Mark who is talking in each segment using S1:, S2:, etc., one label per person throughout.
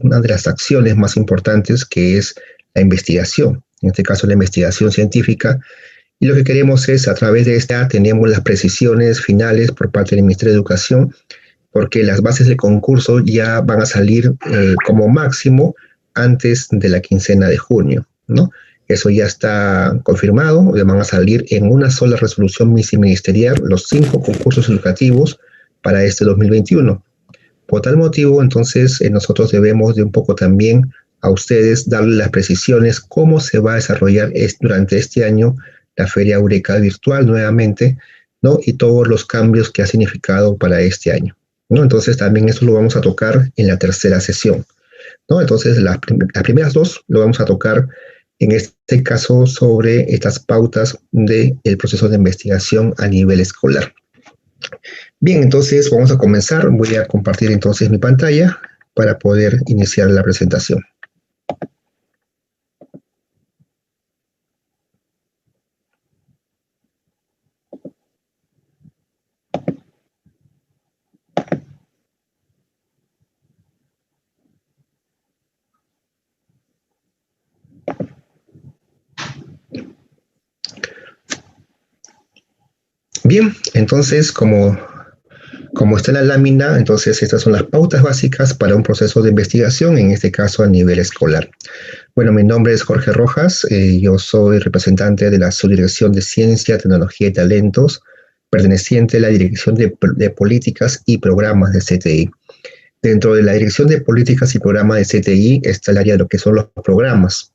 S1: una de las acciones más importantes, que es la investigación, en este caso la investigación científica. Y lo que queremos es, a través de esta, tenemos las precisiones finales por parte del Ministerio de Educación, porque las bases del concurso ya van a salir como máximo antes de la quincena de junio, ¿no? Eso ya está confirmado, ya van a salir en una sola resolución ministerial los 5 concursos educativos para este 2021. Por tal motivo, entonces, nosotros debemos de un poco también a ustedes darle las precisiones cómo se va a desarrollar durante este año la Feria Eureka virtual nuevamente, ¿no? Y todos los cambios que ha significado para este año, ¿no? Entonces, también eso lo vamos a tocar en la tercera sesión, ¿no? Entonces, las primeras 2 lo vamos a tocar en este caso sobre estas pautas del proceso de investigación a nivel escolar. Bien, entonces vamos a comenzar. Voy a compartir entonces mi pantalla para poder iniciar la presentación. Bien, entonces como está en la lámina, entonces estas son las pautas básicas para un proceso de investigación, en este caso a nivel escolar. Bueno, mi nombre es Jorge Rojas, yo soy representante de la Subdirección de Ciencia, Tecnología y Talentos, perteneciente a la Dirección de Políticas y Programas de CTI. Dentro de la Dirección de Políticas y Programas de CTI está el área de lo que son los programas.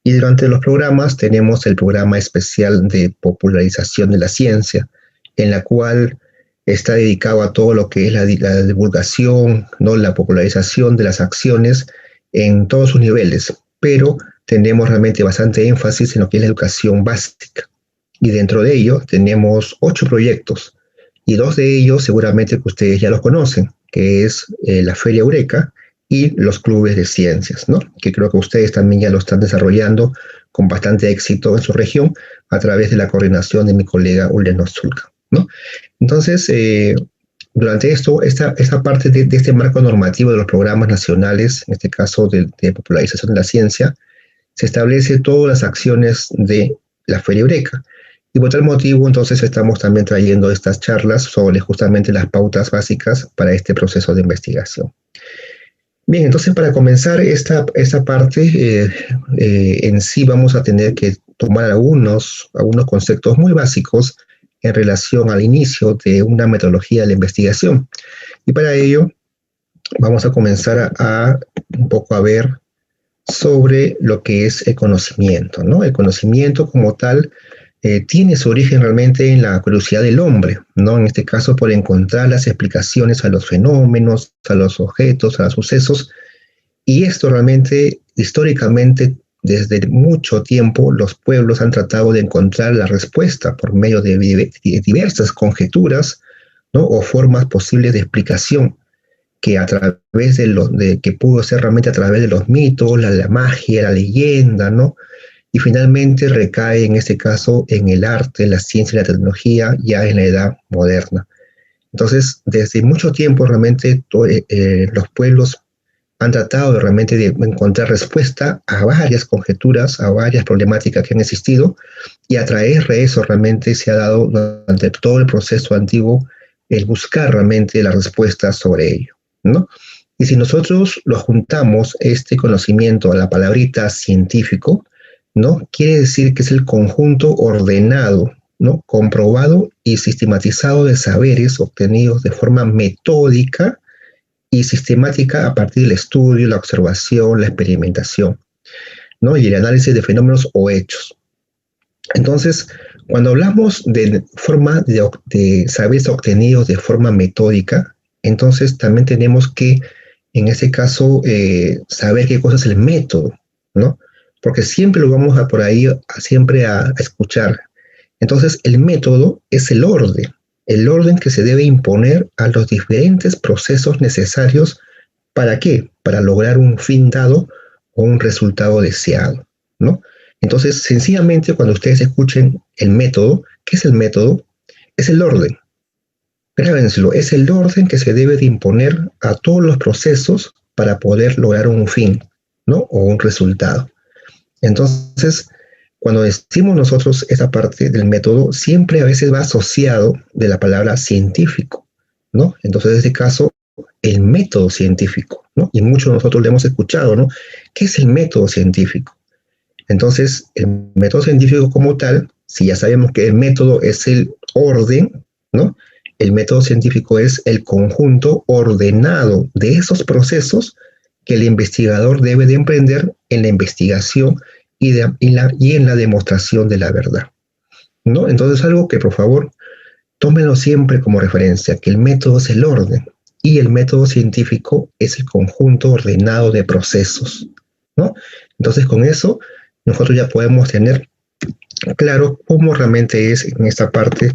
S1: Y durante los programas tenemos el programa especial de popularización de la ciencia, en la cual está dedicado a todo lo que es la divulgación, ¿no? La popularización de las acciones en todos sus niveles, pero tenemos realmente bastante énfasis en lo que es la educación básica. Y dentro de ello tenemos 8 proyectos, y 2 de ellos seguramente que ustedes ya los conocen, que es la Feria Eureka y los clubes de ciencias, ¿no? Que creo que ustedes también ya lo están desarrollando con bastante éxito en su región a través de la coordinación de mi colega Uliano Zulca, ¿no? Entonces, durante esta parte de este marco normativo de los programas nacionales, en este caso de popularización de la ciencia, se establece todas las acciones de la Feria Eureka. Y por tal motivo, entonces, estamos también trayendo estas charlas sobre justamente las pautas básicas para este proceso de investigación. Bien, entonces, para comenzar esta parte, en sí vamos a tener que tomar algunos conceptos muy básicos en relación al inicio de una metodología de la investigación. Y para ello vamos a comenzar a un poco a ver sobre lo que es el conocimiento, ¿no? El conocimiento como tal tiene su origen realmente en la curiosidad del hombre, ¿no? En este caso por encontrar las explicaciones a los fenómenos, a los objetos, a los sucesos. Y esto realmente, históricamente, desde mucho tiempo, los pueblos han tratado de encontrar la respuesta por medio de diversas conjeturas, ¿no? O formas posibles de explicación que a través que pudo ser realmente a través de los mitos, la magia, la leyenda, ¿no? Y finalmente recae en este caso en el arte, la ciencia y la tecnología ya en la edad moderna. Entonces, desde mucho tiempo realmente los pueblos han tratado realmente de encontrar respuesta a varias conjeturas, a varias problemáticas que han existido, y a través de eso realmente se ha dado durante todo el proceso antiguo el buscar realmente la respuesta sobre ello, ¿no? Y si nosotros lo juntamos, este conocimiento a la palabrita científico, ¿no? Quiere decir que es el conjunto ordenado, ¿no? Comprobado y sistematizado de saberes obtenidos de forma metódica y sistemática a partir del estudio, la observación, la experimentación, ¿no? Y el análisis de fenómenos o hechos. Entonces, cuando hablamos de forma de saberes obtenidos de forma metódica, entonces también tenemos que, en este caso, saber qué cosa es el método, ¿no? Porque siempre lo vamos por ahí siempre a escuchar. Entonces, el método es el orden que se debe imponer a los diferentes procesos necesarios. ¿Para qué? Para lograr un fin dado o un resultado deseado, ¿no? Entonces, sencillamente, cuando ustedes escuchen el método, ¿qué es el método? Es el orden. Grábenselo, es el orden que se debe de imponer a todos los procesos para poder lograr un fin, ¿no? O un resultado. Entonces, cuando decimos nosotros esa parte del método, siempre a veces va asociado de la palabra científico, ¿no? Entonces, en este caso, el método científico, ¿no? Y muchos de nosotros le hemos escuchado, ¿no? ¿Qué es el método científico? Entonces, el método científico como tal, si ya sabemos que el método es el orden, ¿no? El método científico es el conjunto ordenado de esos procesos que el investigador debe de emprender en la investigación y en la demostración de la verdad, ¿no? Entonces, algo que por favor tómenlo siempre como referencia, que el método es el orden y el método científico es el conjunto ordenado de procesos, ¿no? Entonces, con eso nosotros ya podemos tener claro cómo realmente es en esta parte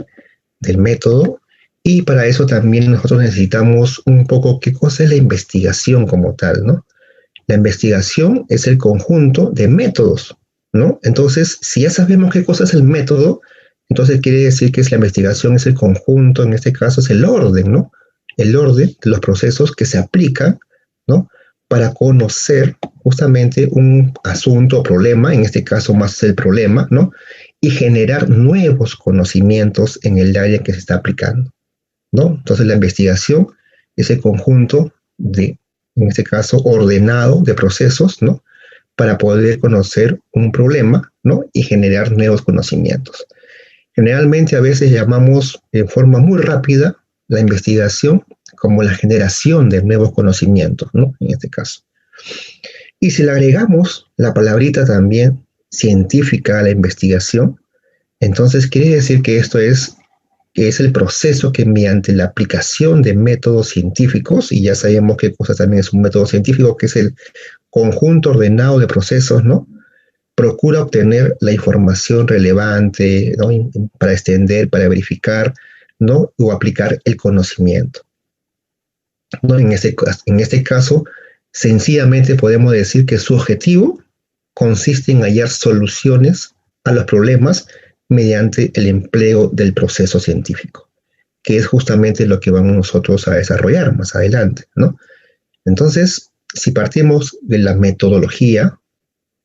S1: del método, y para eso también nosotros necesitamos un poco qué cosa es la investigación como tal, ¿no? La investigación es el conjunto de métodos, ¿no? Entonces, si ya sabemos qué cosa es el método, entonces quiere decir que la investigación es el conjunto, en este caso es el orden, ¿no? El orden de los procesos que se aplican, ¿no? Para conocer justamente un asunto o problema, en este caso más el problema, ¿no? Y generar nuevos conocimientos en el área que se está aplicando, ¿no? Entonces la investigación es el conjunto de, en este caso, ordenado de procesos, ¿no? Para poder conocer un problema, ¿no? Y generar nuevos conocimientos. Generalmente a veces llamamos en forma muy rápida la investigación como la generación de nuevos conocimientos, ¿no? En este caso. Y si le agregamos la palabrita también científica a la investigación, entonces quiere decir que esto es que es el proceso que mediante la aplicación de métodos científicos, y ya sabemos qué cosa también es un método científico, que es el conjunto ordenado de procesos, ¿no? Procura obtener la información relevante, ¿no? Para extender, para verificar, ¿no? O aplicar el conocimiento, ¿no? En este caso, sencillamente podemos decir que su objetivo consiste en hallar soluciones a los problemas mediante el empleo del proceso científico, que es justamente lo que vamos nosotros a desarrollar más adelante, ¿no? Entonces, si partimos de la metodología,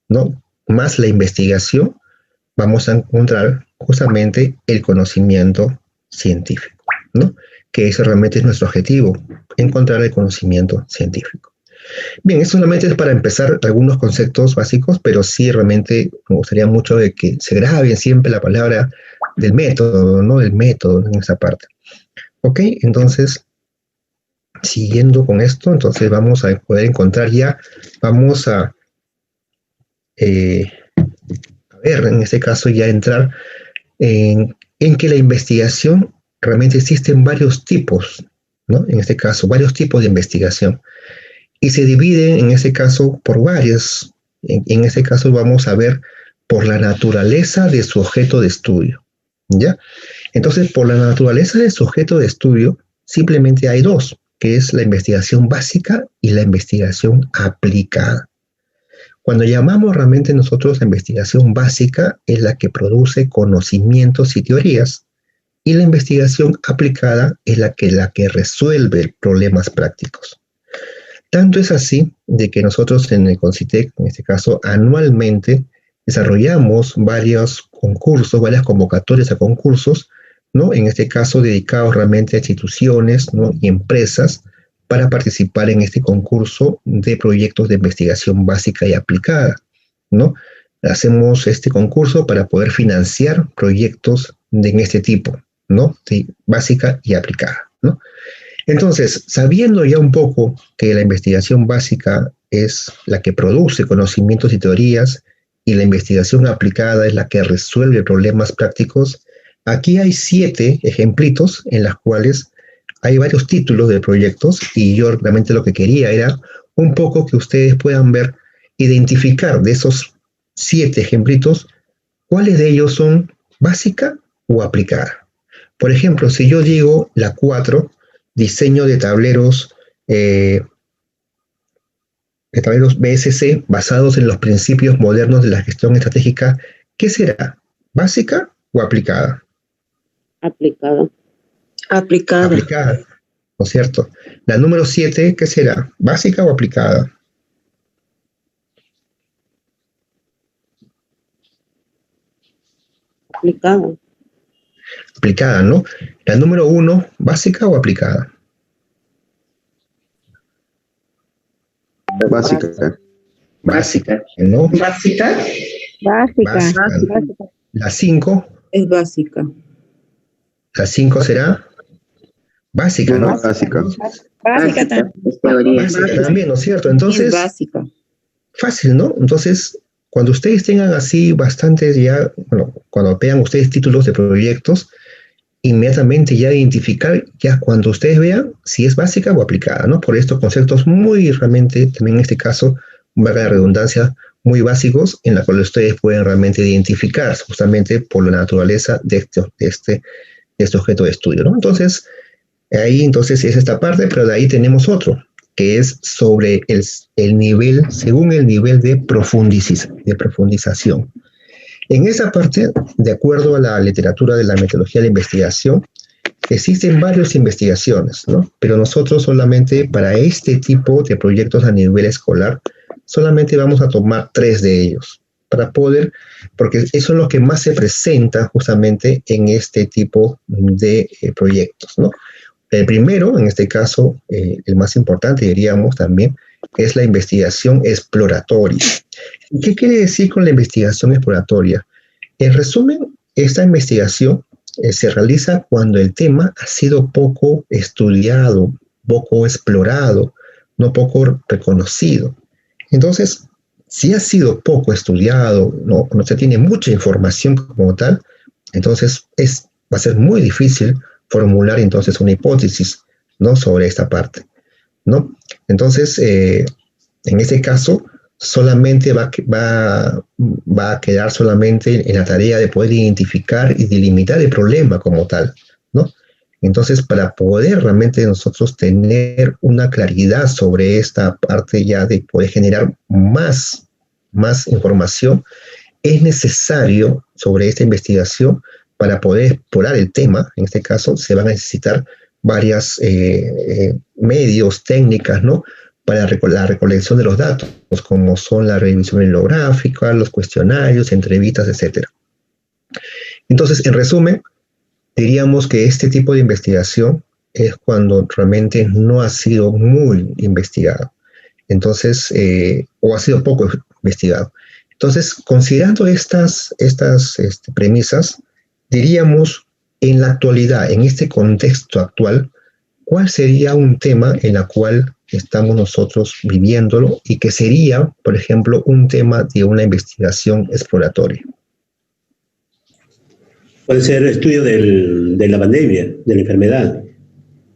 S1: ¿no? Más la investigación, vamos a encontrar justamente el conocimiento científico, ¿no? Que eso realmente es nuestro objetivo, encontrar el conocimiento científico. Bien, eso solamente es para empezar algunos conceptos básicos, pero sí realmente me gustaría mucho de que se grabe siempre la palabra del método, ¿no? El método en esa parte. Ok, entonces, siguiendo con esto, entonces vamos a poder encontrar ya, vamos a ver, en este caso ya entrar en que la investigación realmente existen varios tipos, ¿no? En este caso, varios tipos de investigación. Y se dividen en ese caso por varias. En ese caso vamos a ver por la naturaleza de su objeto de estudio, ¿ya? Entonces, por la naturaleza de su objeto de estudio, simplemente hay dos, que es la investigación básica y la investigación aplicada. Cuando llamamos realmente nosotros la investigación básica, es la que produce conocimientos y teorías, y la investigación aplicada es la que resuelve problemas prácticos. Tanto es así de que nosotros en el CONCITEC, en este caso, anualmente desarrollamos varios concursos, varias convocatorias a concursos, ¿no? En este caso dedicados realmente a instituciones, ¿no? Y empresas para participar en este concurso de proyectos de investigación básica y aplicada, ¿no? Hacemos este concurso para poder financiar proyectos en este tipo, ¿no? De básica y aplicada, ¿no? Entonces, sabiendo ya un poco que la investigación básica es la que produce conocimientos y teorías y la investigación aplicada es la que resuelve problemas prácticos, aquí hay 7 ejemplitos en las cuales hay varios títulos de proyectos y yo realmente lo que quería era un poco que ustedes puedan ver, identificar de esos 7 ejemplitos cuáles de ellos son básica o aplicada. Por ejemplo, si yo digo la 4, diseño de tableros BSC basados en los principios modernos de la gestión estratégica, ¿qué será? ¿Básica o aplicada?
S2: Aplicada.
S3: Aplicada.
S1: Aplicada. ¿no es cierto? La número 7, ¿qué será? ¿Básica o aplicada?
S2: Aplicada.
S1: Aplicada, ¿no? La número 1, ¿básica o aplicada?
S3: Básica.
S1: Básica, ¿no?
S2: Básica.
S1: Básica. La 5,
S2: Es básica.
S1: la 5 será básica, ¿no?
S3: Básica.
S2: Básica también.
S1: Básica también, ¿no es cierto?
S2: Es
S1: Entonces,
S2: básica.
S1: fácil, ¿no? Entonces, cuando ustedes tengan así bastantes ya, bueno, cuando vean ustedes títulos de proyectos, inmediatamente ya identificar, ya cuando ustedes vean si es básica o aplicada, ¿no? Por estos conceptos muy realmente, también en este caso, valga la redundancia, muy básicos, en la cual ustedes pueden realmente identificar justamente por la naturaleza de este objeto de estudio, ¿no? Entonces, ahí entonces es esta parte, pero de ahí tenemos otro, que es sobre el nivel, según el nivel de profundización. En esa parte, de acuerdo a la literatura de la metodología de investigación, existen varias investigaciones, ¿no? Pero nosotros solamente para este tipo de proyectos a nivel escolar, solamente vamos a tomar 3 de ellos, para poder, porque eso es lo que más se presenta justamente en este tipo de proyectos, ¿no? El primero, en este caso, el más importante, diríamos también, es la investigación exploratoria. ¿Qué quiere decir con la investigación exploratoria? En resumen, esta investigación se realiza cuando el tema ha sido poco estudiado, poco explorado, no poco reconocido. Entonces, si ha sido poco estudiado, no se tiene mucha información como tal, entonces va a ser muy difícil formular entonces una hipótesis, ¿no? Sobre esta parte, ¿no? Entonces, en este caso, solamente va a quedar solamente en la tarea de poder identificar y delimitar el problema como tal, ¿no? Entonces, para poder realmente nosotros tener una claridad sobre esta parte ya de poder generar más información, es necesario sobre esta investigación para poder explorar el tema. En este caso, se van a necesitar varios medios, técnicas, ¿no? Para la recolección de los datos, como son la revisión bibliográfica, los cuestionarios, entrevistas, etc. Entonces, en resumen, diríamos que este tipo de investigación es cuando realmente no ha sido muy investigado. Entonces, o ha sido poco investigado. Entonces, considerando estas premisas, diríamos, en la actualidad, en este contexto actual, ¿cuál sería un tema en el cual estamos nosotros viviéndolo y que sería, por ejemplo, un tema de una investigación exploratoria?
S4: Puede ser estudio de la pandemia, de la enfermedad.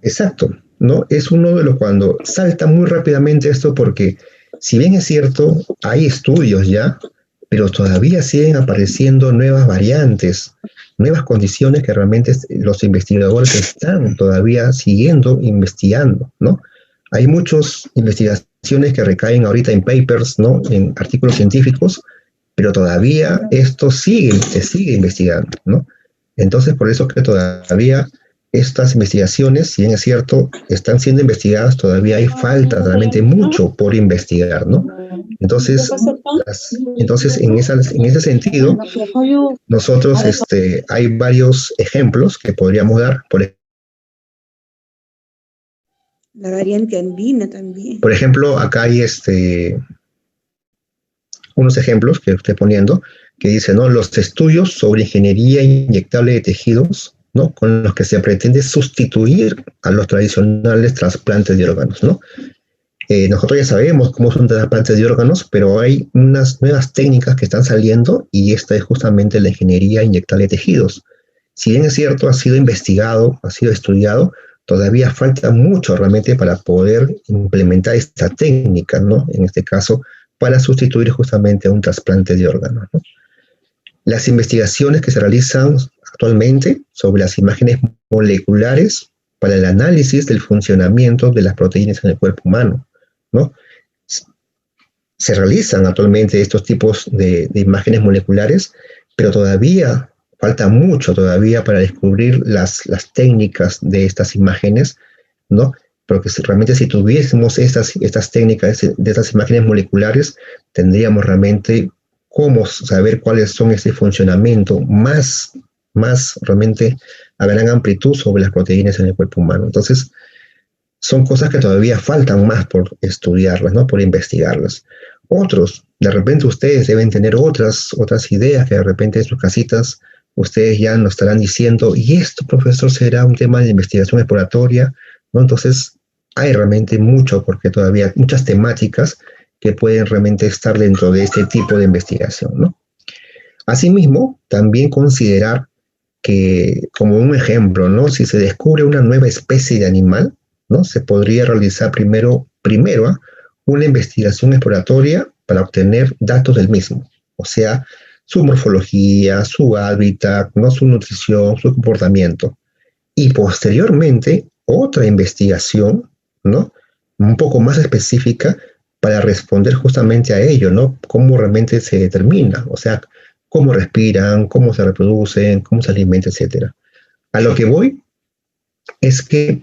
S1: Exacto, ¿no? Es uno de los cuando salta muy rápidamente esto porque, si bien es cierto, hay estudios ya, pero todavía siguen apareciendo nuevas variantes, nuevas condiciones que realmente los investigadores están todavía siguiendo investigando, ¿no? Hay muchas investigaciones que recaen ahorita en papers, ¿no? En artículos científicos, pero todavía esto se sigue investigando, ¿no? Entonces, por eso que todavía estas investigaciones, si bien es cierto, están siendo investigadas, todavía hay falta realmente mucho por investigar, ¿no? Entonces, en ese sentido, nosotros hay varios ejemplos que podríamos dar.
S2: La variante andina también.
S1: Por ejemplo, acá hay unos ejemplos que estoy poniendo, que dice, ¿no? Los estudios sobre ingeniería inyectable de tejidos, ¿no? Con los que se pretende sustituir a los tradicionales trasplantes de órganos, ¿no? Nosotros ya sabemos cómo son trasplantes de órganos, pero hay unas nuevas técnicas que están saliendo y esta es justamente la ingeniería inyectable de tejidos. Si bien es cierto, ha sido investigado, ha sido estudiado, todavía falta mucho realmente para poder implementar esta técnica, ¿no? En este caso, para sustituir justamente a un trasplante de órganos, ¿no? Las investigaciones que se realizan actualmente sobre las imágenes moleculares para el análisis del funcionamiento de las proteínas en el cuerpo humano, ¿no? Se realizan actualmente estos tipos de imágenes moleculares, pero todavía falta mucho todavía para descubrir las técnicas de estas imágenes ¿no? Porque realmente si tuviésemos estas técnicas de estas imágenes moleculares, tendríamos realmente cómo saber cuáles son ese funcionamiento más realmente a gran amplitud sobre las proteínas en el cuerpo humano. Entonces, son cosas que todavía faltan más por estudiarlas, ¿no? Por investigarlas. Otros, de repente ustedes deben tener otras ideas que de repente en sus casitas ustedes ya nos estarán diciendo, y esto, profesor, será un tema de investigación exploratoria, ¿no? Entonces, hay realmente mucho, porque todavía muchas temáticas que pueden realmente estar dentro de este tipo de investigación, ¿no? Asimismo, también considerar que, como un ejemplo, ¿no? Si se descubre una nueva especie de animal, ¿no? Se podría realizar primero una investigación exploratoria para obtener datos del mismo, o sea, su morfología, su hábitat, ¿no? Su nutrición, su comportamiento. Y posteriormente, otra investigación, ¿no? Un poco más específica para responder justamente a ello, ¿no? Cómo realmente se determina, o sea, cómo respiran, cómo se reproducen, cómo se alimentan, etc. A lo que voy es que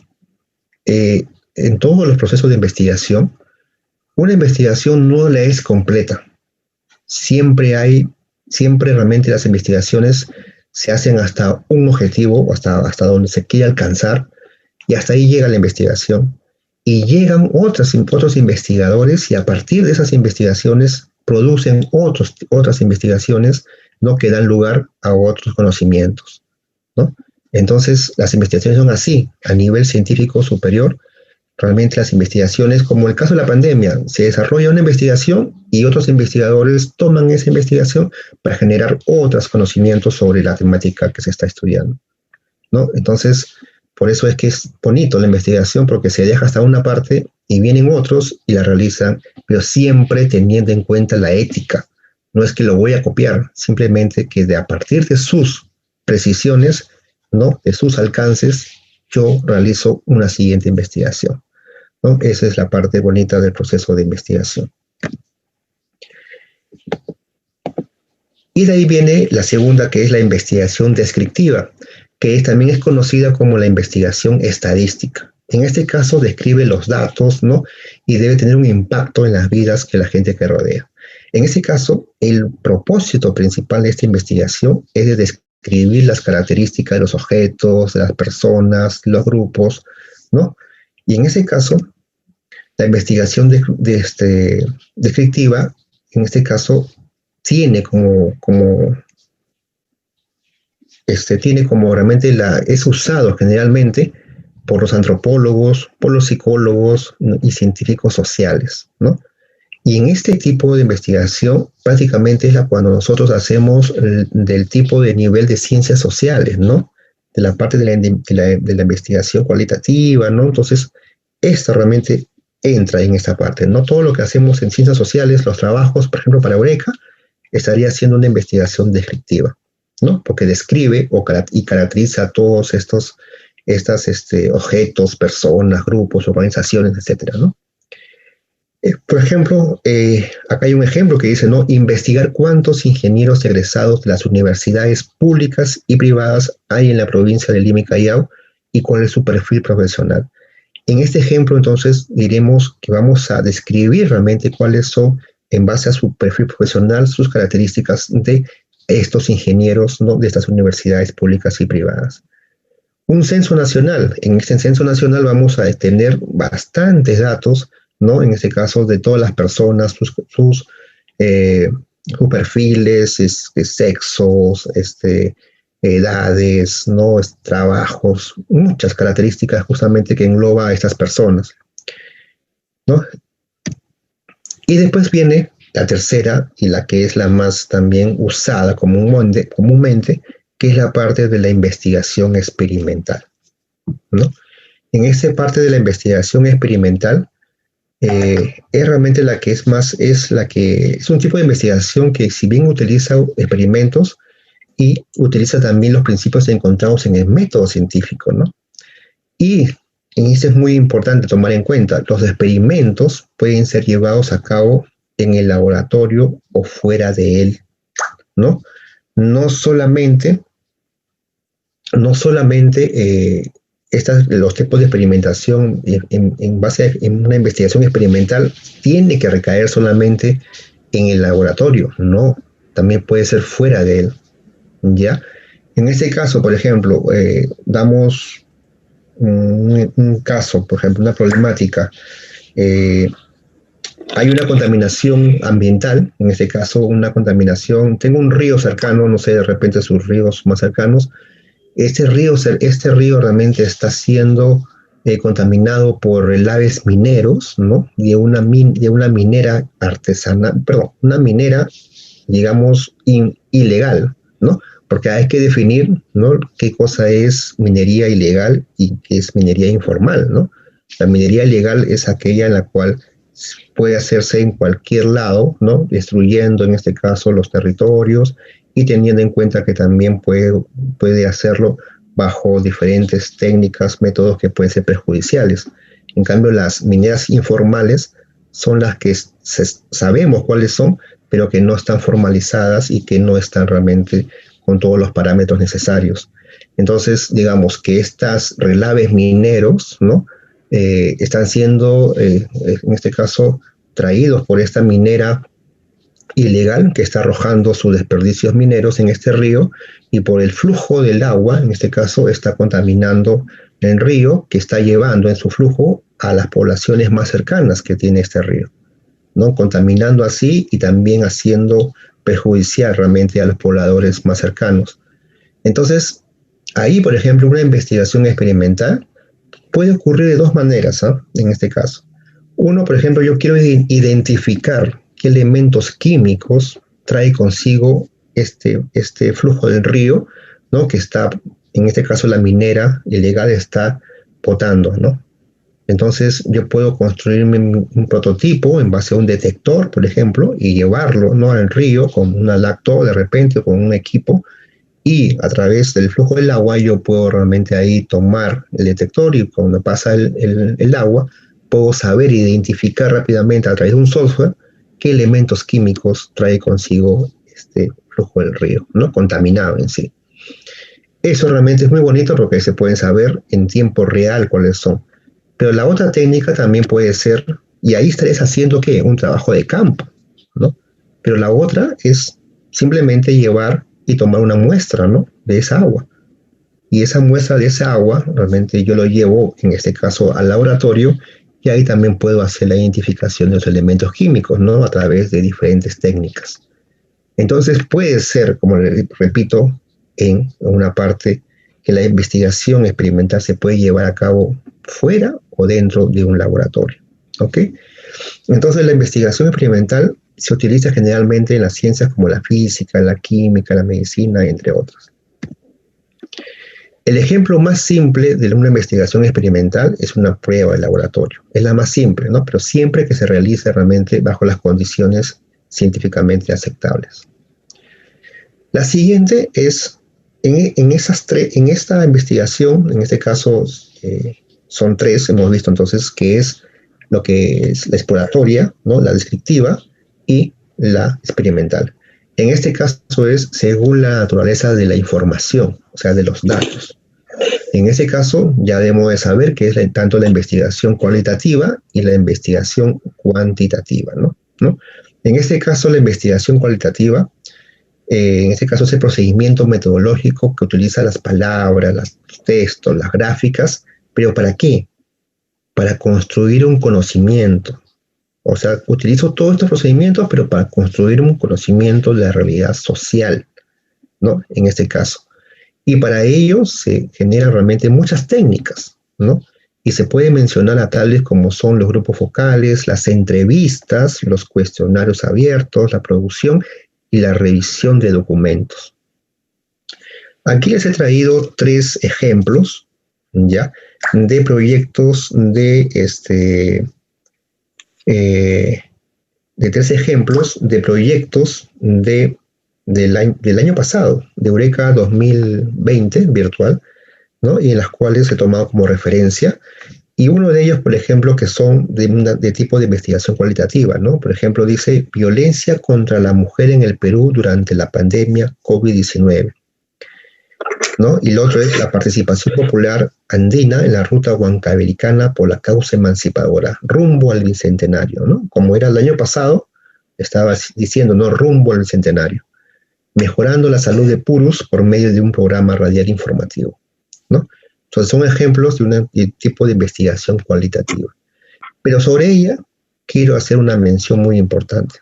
S1: en todos los procesos de investigación, una investigación no la es completa. Siempre realmente las investigaciones se hacen hasta un objetivo, hasta donde se quiere alcanzar, y hasta ahí llega la investigación. Y llegan otros investigadores y a partir de esas investigaciones producen otras investigaciones, ¿no? Que dan lugar a otros conocimientos, ¿no? Entonces, las investigaciones son así, a nivel científico superior. Realmente las investigaciones, como el caso de la pandemia, se desarrolla una investigación y otros investigadores toman esa investigación para generar otros conocimientos sobre la temática que se está estudiando, ¿no? Entonces, por eso es que es bonito la investigación, porque se deja hasta una parte y vienen otros y la realizan, pero siempre teniendo en cuenta la ética. No es que lo voy a copiar, simplemente que a partir de sus precisiones, ¿no? De sus alcances, yo realizo una siguiente investigación, ¿no? Esa es la parte bonita del proceso de investigación. Y de ahí viene la segunda, que es la investigación descriptiva, que también es conocida como la investigación estadística. En este caso describe los datos, ¿no? Y debe tener un impacto en las vidas de la gente que rodea. En este caso, el propósito principal de esta investigación es de describir las características de los objetos, de las personas, los grupos, ¿no? Y en ese caso, la investigación descriptiva, en este caso, tiene como realmente es usado generalmente por los antropólogos, por los psicólogos, ¿no? Y científicos sociales, ¿no? Y en este tipo de investigación prácticamente es cuando nosotros hacemos del tipo de nivel de ciencias sociales, ¿no? De la parte de la investigación cualitativa, ¿no? Entonces, esto realmente entra en esta parte, ¿no? Todo lo que hacemos en ciencias sociales, los trabajos, por ejemplo, para Eureka, estaría haciendo una investigación descriptiva, ¿no? Porque describe y caracteriza a todos estos objetos, personas, grupos, organizaciones, etcétera, ¿no? Por ejemplo, acá hay un ejemplo que dice, ¿no? Investigar cuántos ingenieros egresados de las universidades públicas y privadas hay en la provincia de Lima y Callao y cuál es su perfil profesional. En este ejemplo, entonces, diremos que vamos a describir realmente cuáles son, en base a su perfil profesional, sus características de estos ingenieros, ¿no? De estas universidades públicas y privadas. Un censo nacional. En este censo nacional vamos a tener bastantes datos, ¿no? En este caso, de todas las personas, sus perfiles, sexos, edades, ¿no? Trabajos, muchas características justamente que engloba a estas personas, ¿no? Y después viene la tercera y la que es la más también usada comúnmente, que es la parte de la investigación experimental, ¿no? En esta parte de la investigación experimental es realmente la que es un tipo de investigación que, si bien utiliza experimentos y utiliza también los principios encontrados en el método científico, ¿no? Y en esto es muy importante tomar en cuenta, los experimentos pueden ser llevados a cabo en el laboratorio o fuera de él, ¿no? No solamente los tipos de experimentación en base en una investigación experimental tiene que recaer solamente en el laboratorio, no, también puede ser fuera de él, ¿ya? En este caso, por ejemplo, damos un caso, por ejemplo, una problemática. Hay una contaminación ambiental, en este caso una contaminación, tengo un río cercano, no sé, de repente sus ríos más cercanos, este río realmente está siendo contaminado por relaves mineros, ¿no? De una minera artesanal, perdón, una minera, digamos, ilegal, ¿no? Porque hay que definir, ¿no?, qué cosa es minería ilegal y qué es minería informal, ¿no? La minería ilegal es aquella en la cual puede hacerse en cualquier lado, ¿no? Destruyendo, en este caso, los territorios y teniendo en cuenta que también puede hacerlo bajo diferentes técnicas, métodos que pueden ser perjudiciales. En cambio, las mineras informales son las que sabemos cuáles son, pero que no están formalizadas y que no están realmente con todos los parámetros necesarios. Entonces, digamos que estas relaves mineros, ¿no?, están siendo, en este caso, traídos por esta minera ilegal que está arrojando sus desperdicios mineros en este río, y por el flujo del agua, en este caso, está contaminando el río, que está llevando en su flujo a las poblaciones más cercanas que tiene este río, ¿no? Contaminando así y también haciendo perjudicial realmente a los pobladores más cercanos. Entonces, ahí, por ejemplo, una investigación experimental puede ocurrir de dos maneras, ¿eh?, en este caso. Uno, por ejemplo, yo quiero identificar qué elementos químicos trae consigo este flujo del río, ¿no?, que está, en este caso, la minera ilegal está botando, ¿no? Entonces, yo puedo construirme un prototipo en base a un detector, por ejemplo, y llevarlo, ¿no?, al río con una lacto, de repente, con un equipo, y a través del flujo del agua yo puedo realmente ahí tomar el detector, y cuando pasa el agua, puedo saber identificar rápidamente a través de un software qué elementos químicos trae consigo este flujo del río, ¿no?, contaminado en sí. Eso realmente es muy bonito porque se pueden saber en tiempo real cuáles son. Pero la otra técnica también puede ser, y ahí estarías haciendo, ¿qué?, un trabajo de campo, ¿no? Pero la otra es simplemente llevar y tomar una muestra, ¿no?, de esa agua. Y esa muestra de esa agua, realmente yo lo llevo, en este caso, al laboratorio, y ahí también puedo hacer la identificación de los elementos químicos, ¿no?, a través de diferentes técnicas. Entonces puede ser, como repito, en una parte que la investigación experimental se puede llevar a cabo fuera o dentro de un laboratorio, ¿ok? Entonces la investigación experimental se utiliza generalmente en las ciencias como la física, la química, la medicina, entre otras. El ejemplo más simple de una investigación experimental es una prueba de laboratorio. Es la más simple, ¿no?, pero siempre que se realice realmente bajo las condiciones científicamente aceptables. La siguiente es, en esta investigación, en este caso son tres, hemos visto entonces, que es lo que es la exploratoria, ¿no?, la descriptiva y la experimental. En este caso es según la naturaleza de la información, o sea, de los datos. En ese caso ya debemos de saber que es tanto la investigación cualitativa y la investigación cuantitativa, ¿no? En este caso, la investigación cualitativa, en este caso es el procedimiento metodológico que utiliza las palabras, los textos, las gráficas, pero ¿para qué? Para construir un conocimiento. O sea, utilizo todos estos procedimientos, pero para construir un conocimiento de la realidad social, ¿no?, en este caso. Y para ello se generan realmente muchas técnicas, ¿no? Y se puede mencionar a tales como son los grupos focales, las entrevistas, los cuestionarios abiertos, la producción y la revisión de documentos. Aquí les he traído tres ejemplos, ¿ya?, de proyectos tres ejemplos de proyectos del año pasado, de Eureka 2020 virtual, ¿no?, y en las cuales he tomado como referencia, y uno de ellos, por ejemplo, que son de tipo de investigación cualitativa, ¿no? Por ejemplo, dice violencia contra la mujer en el Perú durante la pandemia COVID-19. ¿no? Y lo otro es la participación popular andina en la ruta huancabelicana por la causa emancipadora, rumbo al bicentenario, ¿no? Como era el año pasado, estaba diciendo, ¿no? Rumbo al bicentenario, mejorando la salud de Purus por medio de un programa radial informativo, ¿no? Entonces son ejemplos de un tipo de investigación cualitativa. Pero sobre ella quiero hacer una mención muy importante.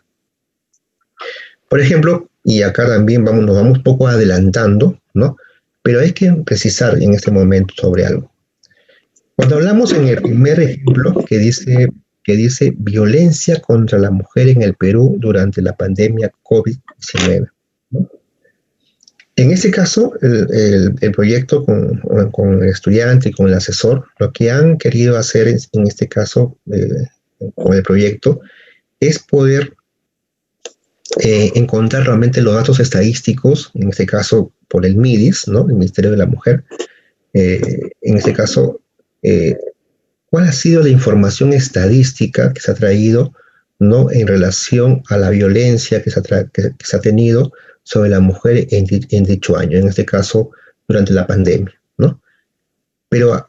S1: Por ejemplo, y acá también nos vamos un poco adelantando, ¿no? Pero hay que precisar en este momento sobre algo. Cuando hablamos en el primer ejemplo que dice violencia contra la mujer en el Perú durante la pandemia COVID-19, ¿no? En este caso, el proyecto con el estudiante y con el asesor, lo que han querido hacer en este caso con el proyecto es poder encontrar realmente los datos estadísticos, en este caso por el MIDIS, ¿no? El Ministerio de la Mujer, en este caso, ¿cuál ha sido la información estadística que se ha traído, ¿no? En relación a la violencia que se ha tenido sobre la mujer en dicho año, en este caso durante la pandemia, ¿no? Pero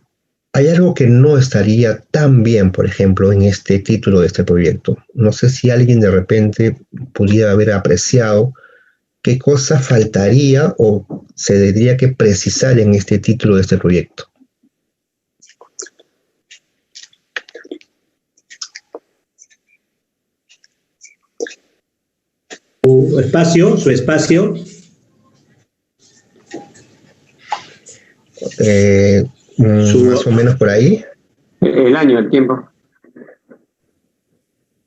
S1: hay algo que no estaría tan bien, por ejemplo, en este título de este proyecto. No sé si alguien de repente pudiera haber apreciado qué cosa faltaría o se tendría que precisar en este título de este proyecto.
S4: Su espacio.
S1: Más o menos por ahí.
S3: El año, el tiempo.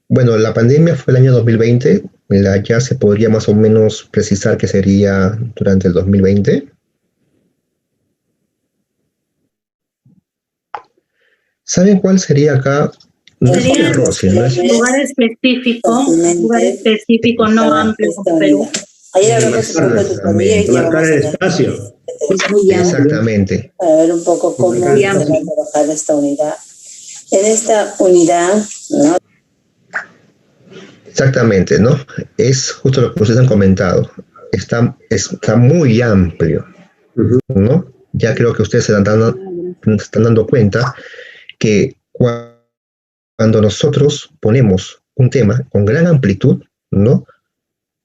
S1: Bueno, la pandemia fue el año 2020, ya se podría más o menos precisar que sería durante el 2020. ¿Saben cuál sería acá? No es un error, sino es...
S5: lugar específico no amplio como Perú.
S6: Ayer hablamos un poco de tu familia y
S4: marcar el espacio.
S6: Es muy amplio.
S1: Exactamente.
S6: Para ver un poco cómo se va a trabajar esta unidad. En esta unidad, ¿no?
S1: Exactamente, ¿no? Es justo lo que ustedes han comentado. Está muy amplio, ¿no? Ya creo que ustedes se están dando cuenta que cuando nosotros ponemos un tema con gran amplitud, ¿no?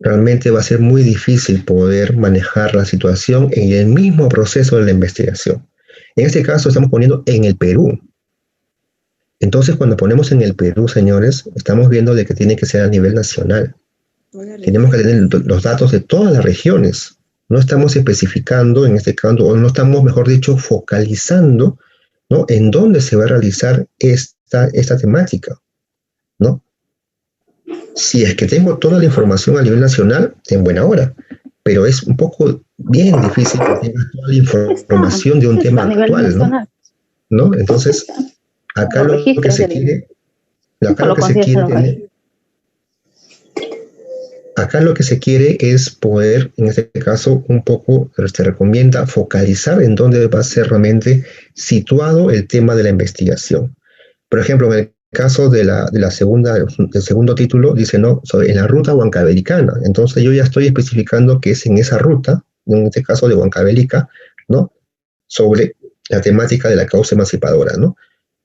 S1: Realmente va a ser muy difícil poder manejar la situación en el mismo proceso de la investigación. En este caso estamos poniendo en el Perú. Entonces, cuando ponemos en el Perú, señores, estamos viendo de que tiene que ser a nivel nacional. Tenemos que tener los datos de todas las regiones. No estamos especificando, en este caso, o no estamos, mejor dicho, focalizando, ¿no? En dónde se va a realizar esta temática, ¿no? Si es que tengo toda la información a nivel nacional, en buena hora, pero es un poco bien difícil que tenga toda la información de un tema actual, ¿no? Entonces, acá lo que se quiere, acá lo que se quiere es poder, en este caso, un poco, se recomienda focalizar en dónde va a ser realmente situado el tema de la investigación. Por ejemplo, en el caso del segundo título, dice, no, en la ruta huancabelicana. Entonces yo ya estoy especificando que es en esa ruta, en este caso de Huancavelica, ¿no? Sobre la temática de la causa emancipadora, ¿no?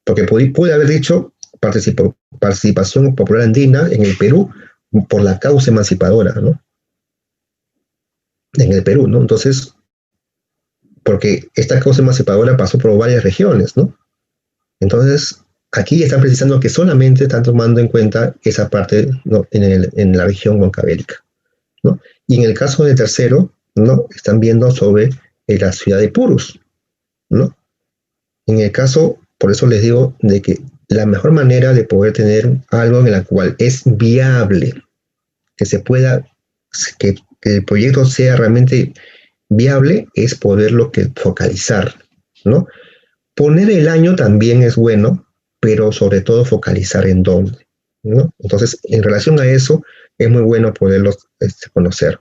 S1: Porque pude haber dicho participación popular andina en el Perú por la causa emancipadora, ¿no? En el Perú, ¿no? Entonces, porque esta causa emancipadora pasó por varias regiones, ¿no? Entonces, aquí están precisando que solamente están tomando en cuenta esa parte, ¿no? en la región huancavelica, ¿no? Y en el caso del tercero, ¿no? Están viendo sobre la ciudad de Purus, ¿no? En el caso, por eso les digo, de que la mejor manera de poder tener algo en la cual es viable, que se pueda, que el proyecto sea realmente viable, es poderlo focalizar, ¿no? Poner el año también es bueno, pero sobre todo focalizar en dónde, ¿no? Entonces, en relación a eso, es muy bueno poderlos conocer.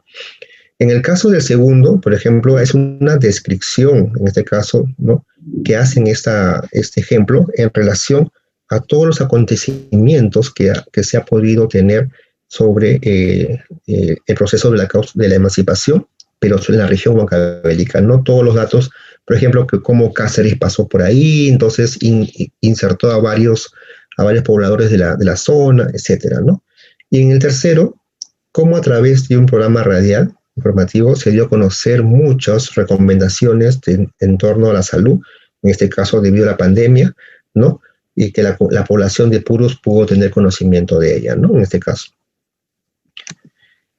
S1: En el caso del segundo, por ejemplo, es una descripción, en este caso, ¿no? Que hacen este ejemplo en relación a todos los acontecimientos que se ha podido tener sobre el proceso de la emancipación pero en la región huancavelica, no todos los datos, por ejemplo, que cómo Cáceres pasó por ahí, entonces insertó a varios pobladores de la zona, etcétera, ¿no? Y en el tercero, cómo a través de un programa radial informativo se dio a conocer muchas recomendaciones en torno a la salud, en este caso debido a la pandemia, ¿no? Y que la población de Purus pudo tener conocimiento de ella, ¿no? En este caso.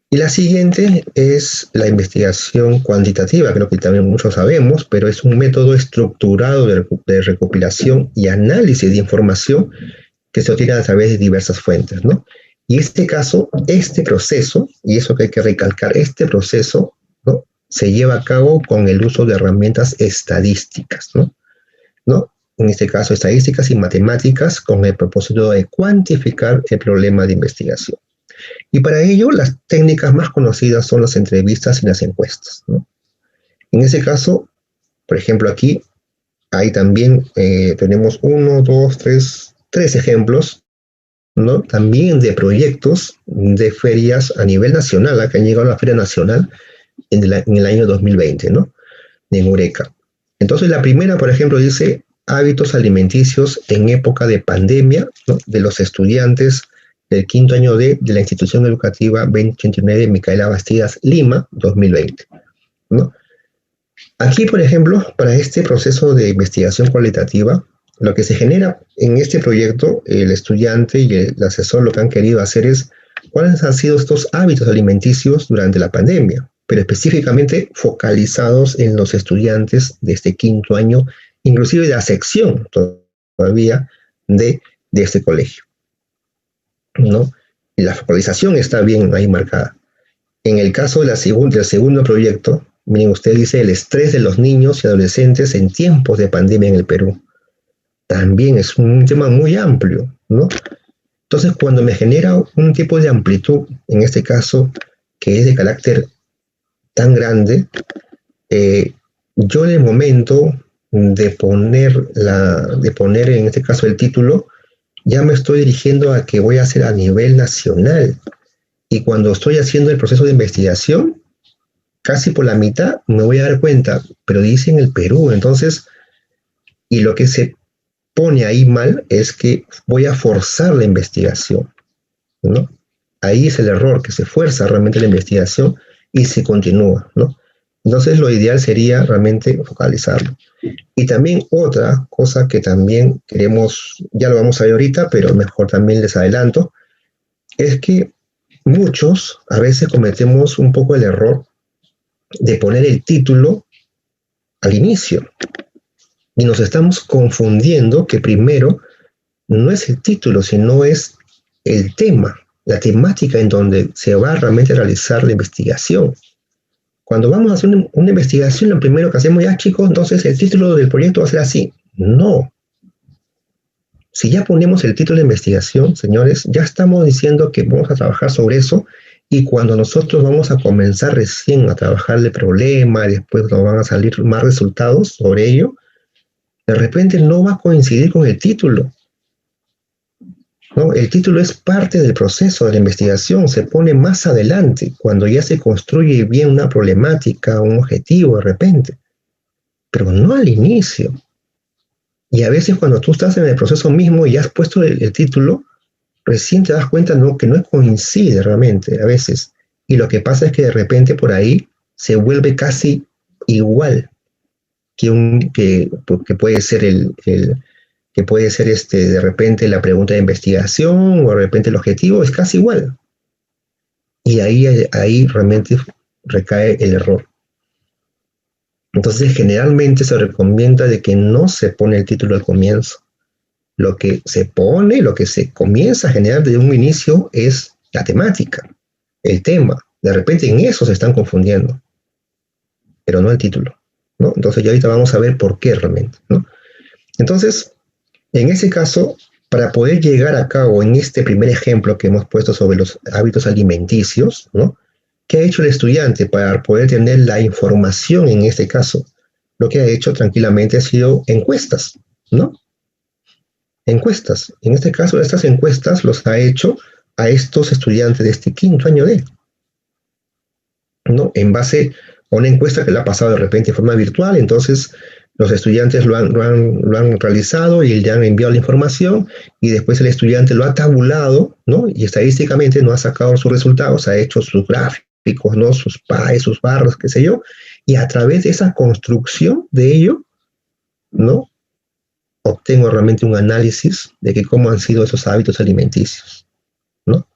S1: Y la siguiente es la investigación cuantitativa, creo que también muchos sabemos, pero es un método estructurado de recopilación y análisis de información que se obtiene a través de diversas fuentes, ¿no? Y en este caso, este proceso, y eso que hay que recalcar, este proceso, ¿no?, se lleva a cabo con el uso de herramientas estadísticas, ¿no? En este caso, estadísticas y matemáticas con el propósito de cuantificar el problema de investigación. Y para ello, las técnicas más conocidas son las entrevistas y las encuestas, ¿no? En ese caso, por ejemplo, aquí hay también, tenemos 3 ejemplos, ¿no?, también de proyectos de ferias a nivel nacional, que han llegado a la Feria Nacional en el año 2020, ¿no?, en Eureka. Entonces, la primera, por ejemplo, dice hábitos alimenticios en época de pandemia, ¿no?, de los estudiantes del quinto año de la institución educativa 2089 Micaela Bastidas, Lima, 2020, ¿no? Aquí, por ejemplo, para este proceso de investigación cualitativa, lo que se genera en este proyecto, el estudiante y el asesor lo que han querido hacer es cuáles han sido estos hábitos alimenticios durante la pandemia, pero específicamente focalizados en los estudiantes de este quinto año, inclusive de la sección todavía de este colegio, ¿no? Y la focalización está bien ahí marcada. En el caso del segundo proyecto, miren, usted dice el estrés de los niños y adolescentes en tiempos de pandemia en el Perú. También es un tema muy amplio, ¿no? Entonces, cuando me genera un tipo de amplitud, en este caso, que es de carácter tan grande, yo en el momento de poner en este caso el título, ya me estoy dirigiendo a que voy a hacer a nivel nacional. Y cuando estoy haciendo el proceso de investigación, casi por la mitad me voy a dar cuenta, pero dice en el Perú, entonces, y lo que se pone ahí mal es que voy a forzar la investigación, ¿no? Ahí es el error, que se fuerza realmente la investigación y se continúa, ¿no? Entonces lo ideal sería realmente focalizarlo. Y también otra cosa que también queremos, ya lo vamos a ver ahorita, pero mejor también les adelanto, es que muchos a veces cometemos un poco el error de poner el título al inicio. Y nos estamos confundiendo que primero no es el título, sino es el tema, la temática en donde se va realmente a realizar la investigación. Cuando vamos a hacer una investigación, lo primero que hacemos, ya chicos, entonces el título del proyecto va a ser así. No. Si ya ponemos el título de investigación, señores, ya estamos diciendo que vamos a trabajar sobre eso, y cuando nosotros vamos a comenzar recién a trabajar el problema, y después nos van a salir más resultados sobre ello, de repente no va a coincidir con el título, ¿no? El título es parte del proceso de la investigación, se pone más adelante, cuando ya se construye bien una problemática, un objetivo de repente, pero no al inicio. Y a veces cuando tú estás en el proceso mismo y has puesto el título, recién te das cuenta, ¿no?, que no coincide realmente a veces. Y lo que pasa es que de repente por ahí se vuelve casi igual que puede ser que puede ser de repente la pregunta de investigación, o de repente el objetivo es casi igual. Y ahí realmente recae el error. Entonces, generalmente se recomienda de que no se pone el título al comienzo. Lo que se pone, lo que se comienza a generar desde un inicio es la temática, el tema. De repente en eso se están confundiendo, pero no el título, ¿no? Entonces ya ahorita vamos a ver por qué realmente, ¿no? Entonces, en ese caso, para poder llegar a cabo en este primer ejemplo que hemos puesto sobre los hábitos alimenticios, ¿no?, ¿qué ha hecho el estudiante para poder tener la información en este caso? Lo que ha hecho tranquilamente ha sido encuestas, ¿no? Encuestas. En este caso, estas encuestas los ha hecho a estos estudiantes de este quinto año ¿no? En base una encuesta que la ha pasado de repente de forma virtual, entonces los estudiantes lo han realizado y le han enviado la información y después el estudiante lo ha tabulado, ¿no? Y estadísticamente no ha sacado sus resultados, ha hecho sus gráficos, ¿no? Sus pies, sus barras, qué sé yo, y a través de esa construcción de ello, ¿no? Obtengo realmente un análisis de que cómo han sido esos hábitos alimenticios, ¿no?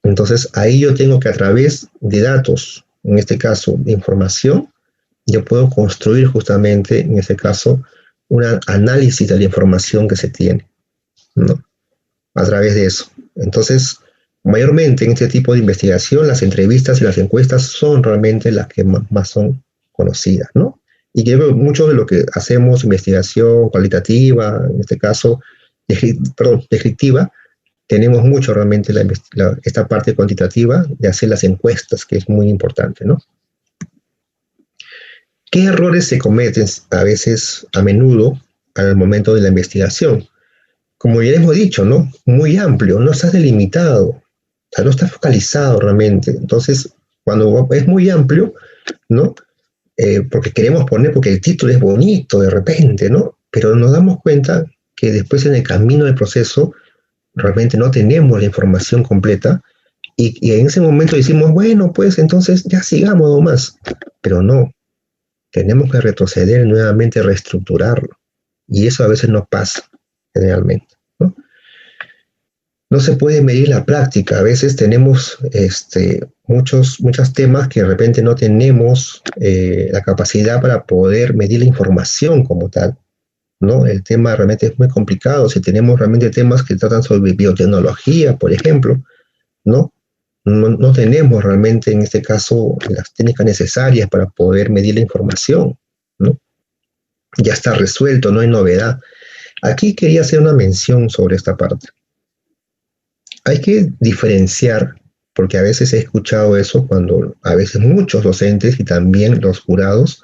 S1: Entonces ahí yo tengo que a través de datos, en este caso de información, yo puedo construir justamente, en este caso, un análisis de la información que se tiene, ¿no? A través de eso. Entonces, mayormente en este tipo de investigación, las entrevistas y las encuestas son realmente las que más son conocidas, ¿no? Y creo que mucho de lo que hacemos, investigación cualitativa, en este caso, descriptiva, tenemos mucho realmente esta parte cuantitativa de hacer las encuestas, que es muy importante, ¿no? ¿Qué errores se cometen a veces, a menudo, al momento de la investigación? Como ya hemos dicho, ¿no? Muy amplio, no está delimitado, o sea, no está focalizado realmente. Entonces, cuando es muy amplio, ¿no? Porque queremos poner, porque el título es bonito de repente, ¿no? Pero nos damos cuenta que después en el camino del proceso realmente no tenemos la información completa y en ese momento decimos, bueno, pues entonces ya sigamos nomás, pero no. Tenemos que retroceder y nuevamente reestructurarlo. Y eso a veces no pasa, generalmente, ¿no? No se puede medir la práctica. A veces tenemos muchos temas que de repente no tenemos la capacidad para poder medir la información como tal, ¿no? El tema realmente es muy complicado. Si tenemos realmente temas que tratan sobre biotecnología, por ejemplo, ¿no? No tenemos realmente en este caso las técnicas necesarias para poder medir la información, ¿no? Ya está resuelto, no hay novedad. Aquí quería hacer una mención sobre esta parte. Hay que diferenciar, porque a veces he escuchado eso cuando a veces muchos docentes y también los jurados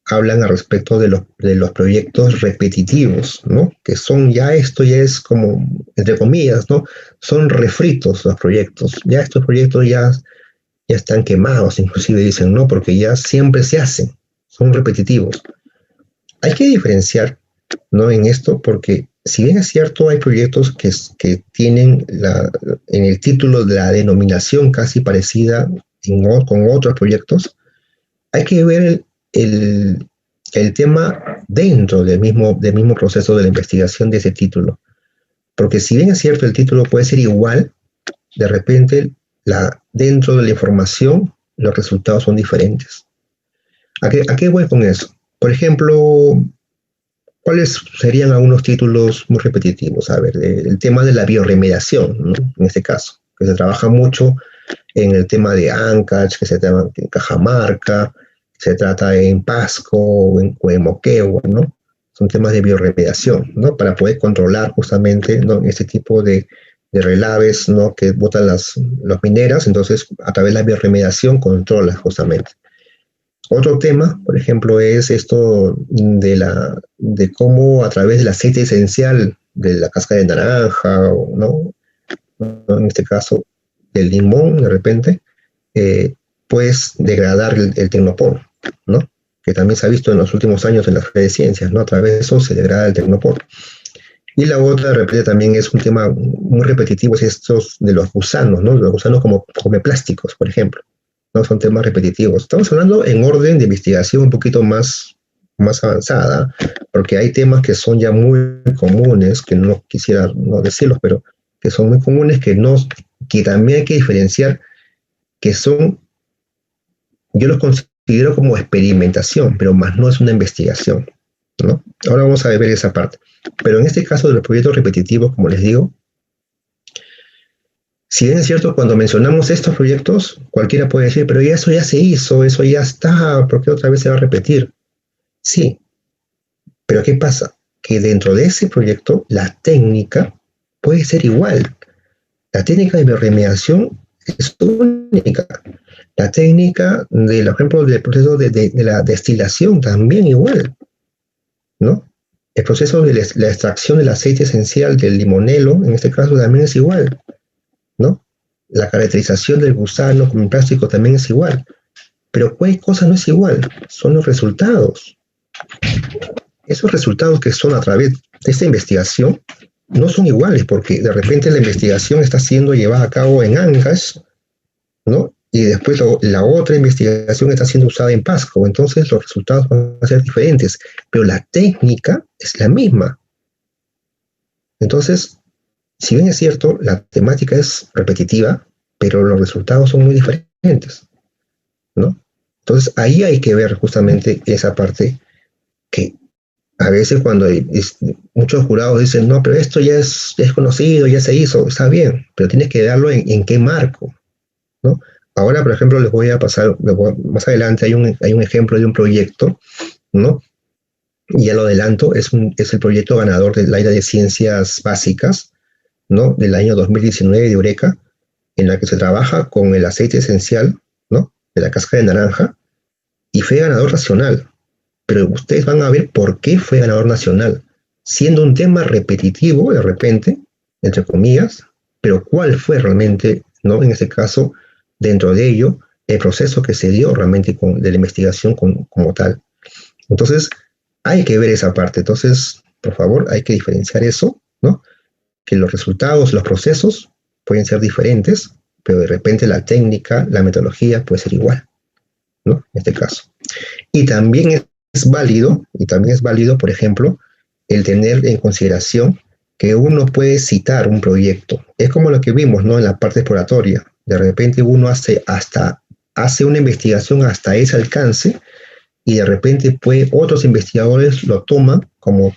S1: hablan al respecto de los proyectos repetitivos, ¿no? Que son esto ya es como, entre comillas, ¿no? Son refritos los proyectos. Ya estos proyectos ya están quemados, inclusive dicen, ¿no? Porque ya siempre se hacen, son repetitivos. Hay que diferenciar, ¿no? En esto, porque si bien es cierto, hay proyectos que tienen en el título de la denominación casi parecida con otros proyectos, hay que ver el tema dentro del mismo proceso de la investigación de ese título. Porque si bien es cierto, el título puede ser igual, de repente dentro de la información los resultados son diferentes. ¿A qué voy con eso? Por ejemplo, ¿cuáles serían algunos títulos muy repetitivos? A ver, el tema de la bioremediación, ¿no? En este caso, que se trabaja mucho en el tema de Ancash, que se trata en Cajamarca, se trata en Pasco o en Moquegua, ¿no? Son temas de bioremediación, ¿no? Para poder controlar justamente, ¿no? Este tipo de relaves, ¿no? Que botan los mineros, entonces a través de la bioremediación controla justamente. Otro tema, por ejemplo, es esto de cómo a través del aceite esencial de la cáscara de naranja, ¿no? En este caso, del limón, de repente, puedes degradar el tecnopor, ¿no? Que también se ha visto en los últimos años en las redes de ciencias, ¿no? A través de eso se degrada el tecnopor. Y la otra, de repente, también es un tema muy repetitivo, es estos de los gusanos, ¿no? Los gusanos como plásticos, por ejemplo, ¿no? Son temas repetitivos. Estamos hablando en orden de investigación un poquito más avanzada, porque hay temas que son ya muy comunes, que no quisiera no decirlos, pero que son muy comunes, que también hay que diferenciar, que son, yo los considero como experimentación, pero más no es una investigación, ¿no? Ahora vamos a ver esa parte. Pero en este caso de los proyectos repetitivos, como les digo, si bien es cierto, cuando mencionamos estos proyectos, cualquiera puede decir, pero eso ya se hizo, eso ya está, ¿por qué otra vez se va a repetir? Sí, pero ¿qué pasa? Que dentro de ese proyecto, la técnica puede ser igual. La técnica de bioremediación es única. La técnica, por ejemplo, del proceso de la destilación también igual, ¿no? El proceso de la extracción del aceite esencial del limonelo, en este caso, también es igual, ¿no? La caracterización del gusano como plástico también es igual. Pero ¿qué cosa no es igual? Son los resultados. Esos resultados que son a través de esta investigación no son iguales, porque de repente la investigación está siendo llevada a cabo en Ancash, ¿no? Y después la otra investigación está siendo usada en Pasco. Entonces los resultados van a ser diferentes, pero la técnica es la misma. Entonces, si bien es cierto, la temática es repetitiva, pero los resultados son muy diferentes, ¿no? Entonces, ahí hay que ver justamente esa parte que a veces cuando muchos jurados dicen, no, pero esto ya es conocido, ya se hizo, está bien, pero tienes que darlo en qué marco, ¿no? Ahora, por ejemplo, les voy a pasar, más adelante hay un ejemplo de un proyecto, ¿no? Y ya lo adelanto, es el proyecto ganador del área de ciencias básicas, ¿no? Del año 2019 de Eureka, en la que se trabaja con el aceite esencial, ¿no? De la cáscara de naranja, y fue ganador nacional. Pero ustedes van a ver por qué fue ganador nacional, siendo un tema repetitivo de repente, entre comillas, pero cuál fue realmente, ¿no? En este caso, dentro de ello, el proceso que se dio realmente de la investigación como tal. Entonces, hay que ver esa parte. Entonces, por favor, hay que diferenciar eso, ¿no? Que los resultados, los procesos pueden ser diferentes, pero de repente la técnica, la metodología puede ser igual, ¿no? En este caso. Y también es válido, por ejemplo, el tener en consideración que uno puede citar un proyecto. Es como lo que vimos, ¿no? En la parte exploratoria. De repente uno hace una investigación hasta ese alcance y de repente otros investigadores lo toman como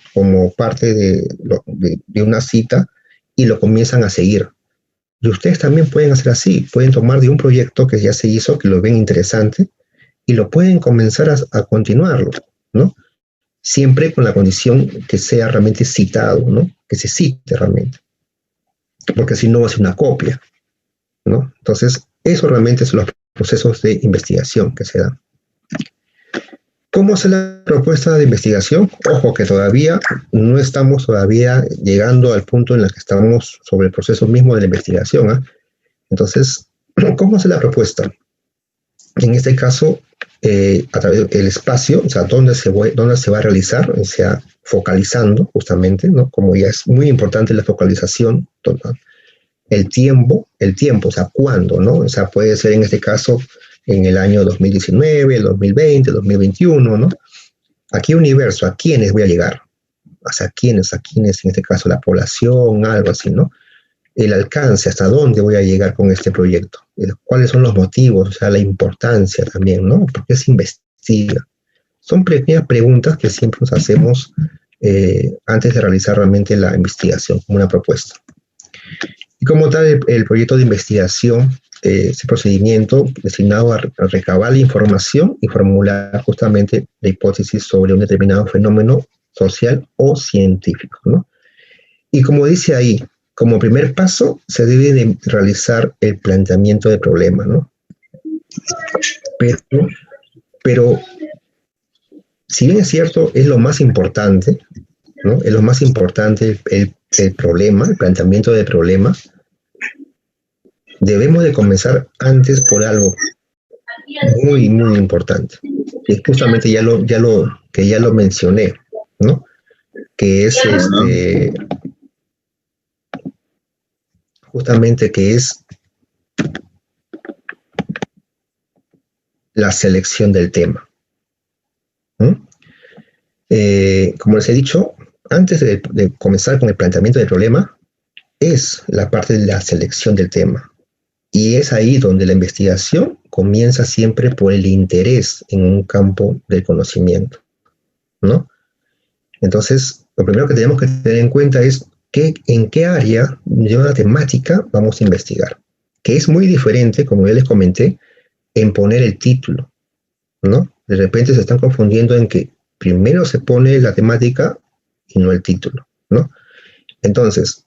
S1: parte de una cita y lo comienzan a seguir. Y ustedes también pueden hacer así, pueden tomar de un proyecto que ya se hizo, que lo ven interesante, y lo pueden comenzar a continuarlo, ¿no? Siempre con la condición que sea realmente citado, ¿no? Que se cite realmente. Porque si no va a ser una copia, ¿no? Entonces, eso realmente son los procesos de investigación que se dan. ¿Cómo hacer la propuesta de investigación? Ojo que todavía no estamos llegando al punto en el que estamos sobre el proceso mismo de la investigación, ¿eh? Entonces, ¿cómo hacer la propuesta? En este caso, a través del espacio, o sea, dónde se va a realizar, o sea, focalizando justamente, ¿no? Como ya es muy importante la focalización, ¿no? El tiempo, o sea, ¿cuándo, no? O sea, puede ser en este caso en el año 2019, el 2020, el 2021, ¿no? ¿A qué universo? ¿A quiénes voy a llegar? O sea, ¿a quiénes, en este caso, la población, algo así, ¿no? El alcance, ¿hasta dónde voy a llegar con este proyecto? ¿Cuáles son los motivos? O sea, la importancia también, ¿no? ¿Por qué se investiga? Son pequeñas preguntas que siempre nos hacemos antes de realizar realmente la investigación, como una propuesta. Y como tal, el proyecto de investigación, ese procedimiento destinado a recabar la información y formular justamente la hipótesis sobre un determinado fenómeno social o científico, ¿no? Y como dice ahí, como primer paso, se debe de realizar el planteamiento de problema, ¿no? Pero si bien es cierto, es lo más importante, ¿no? Es lo más importante el problema, el planteamiento de problema. Debemos de comenzar antes por algo muy, muy importante. Y justamente ya lo mencioné, ¿no? Que es justamente que es la selección del tema. Como les he dicho, antes de comenzar con el planteamiento del problema, es la parte de la selección del tema. Y es ahí donde la investigación comienza siempre por el interés en un campo del conocimiento, ¿no? Entonces, lo primero que tenemos que tener en cuenta es en qué área de una temática vamos a investigar, que es muy diferente, como ya les comenté, en poner el título, ¿no? De repente se están confundiendo en que primero se pone la temática y no el título, ¿no? Entonces,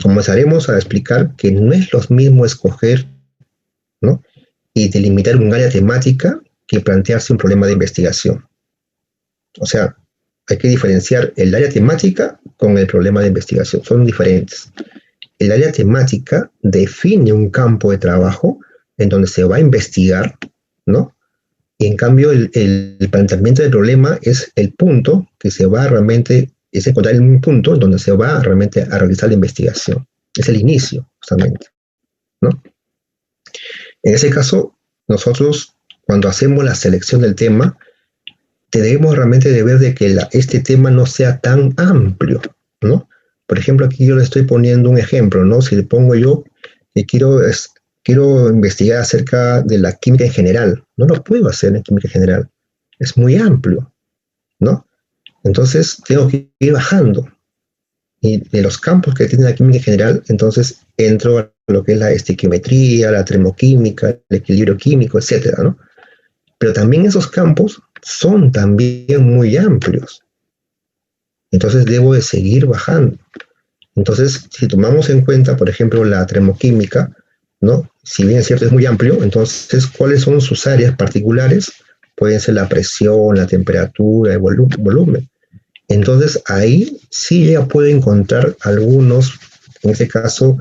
S1: comenzaremos a explicar que no es lo mismo escoger, ¿no? Y delimitar un área temática que plantearse un problema de investigación. O sea, hay que diferenciar el área temática con el problema de investigación. Son diferentes. El área temática define un campo de trabajo en donde se va a investigar, ¿no? Y en cambio, el planteamiento del problema es el punto que se va realmente, es encontrar un punto donde se va realmente a realizar la investigación. Es el inicio, justamente, ¿no? En ese caso, nosotros, cuando hacemos la selección del tema, debemos realmente de ver de que este tema no sea tan amplio, ¿no? Por ejemplo, aquí yo le estoy poniendo un ejemplo, ¿no? Si le pongo yo que quiero investigar acerca de la química en general, no lo puedo hacer en química en general, es muy amplio, ¿no? Entonces tengo que ir bajando. Y de los campos que tiene la química en general, entonces entro a lo que es la estequiometría, la termoquímica, el equilibrio químico, etcétera, ¿no? Pero también esos campos son también muy amplios. Entonces debo de seguir bajando. Entonces, si tomamos en cuenta, por ejemplo, la termoquímica, ¿no? Si bien es cierto, es muy amplio, entonces, ¿cuáles son sus áreas particulares? Pueden ser la presión, la temperatura, el volumen. Entonces, ahí sí ya puedo encontrar algunos, en este caso,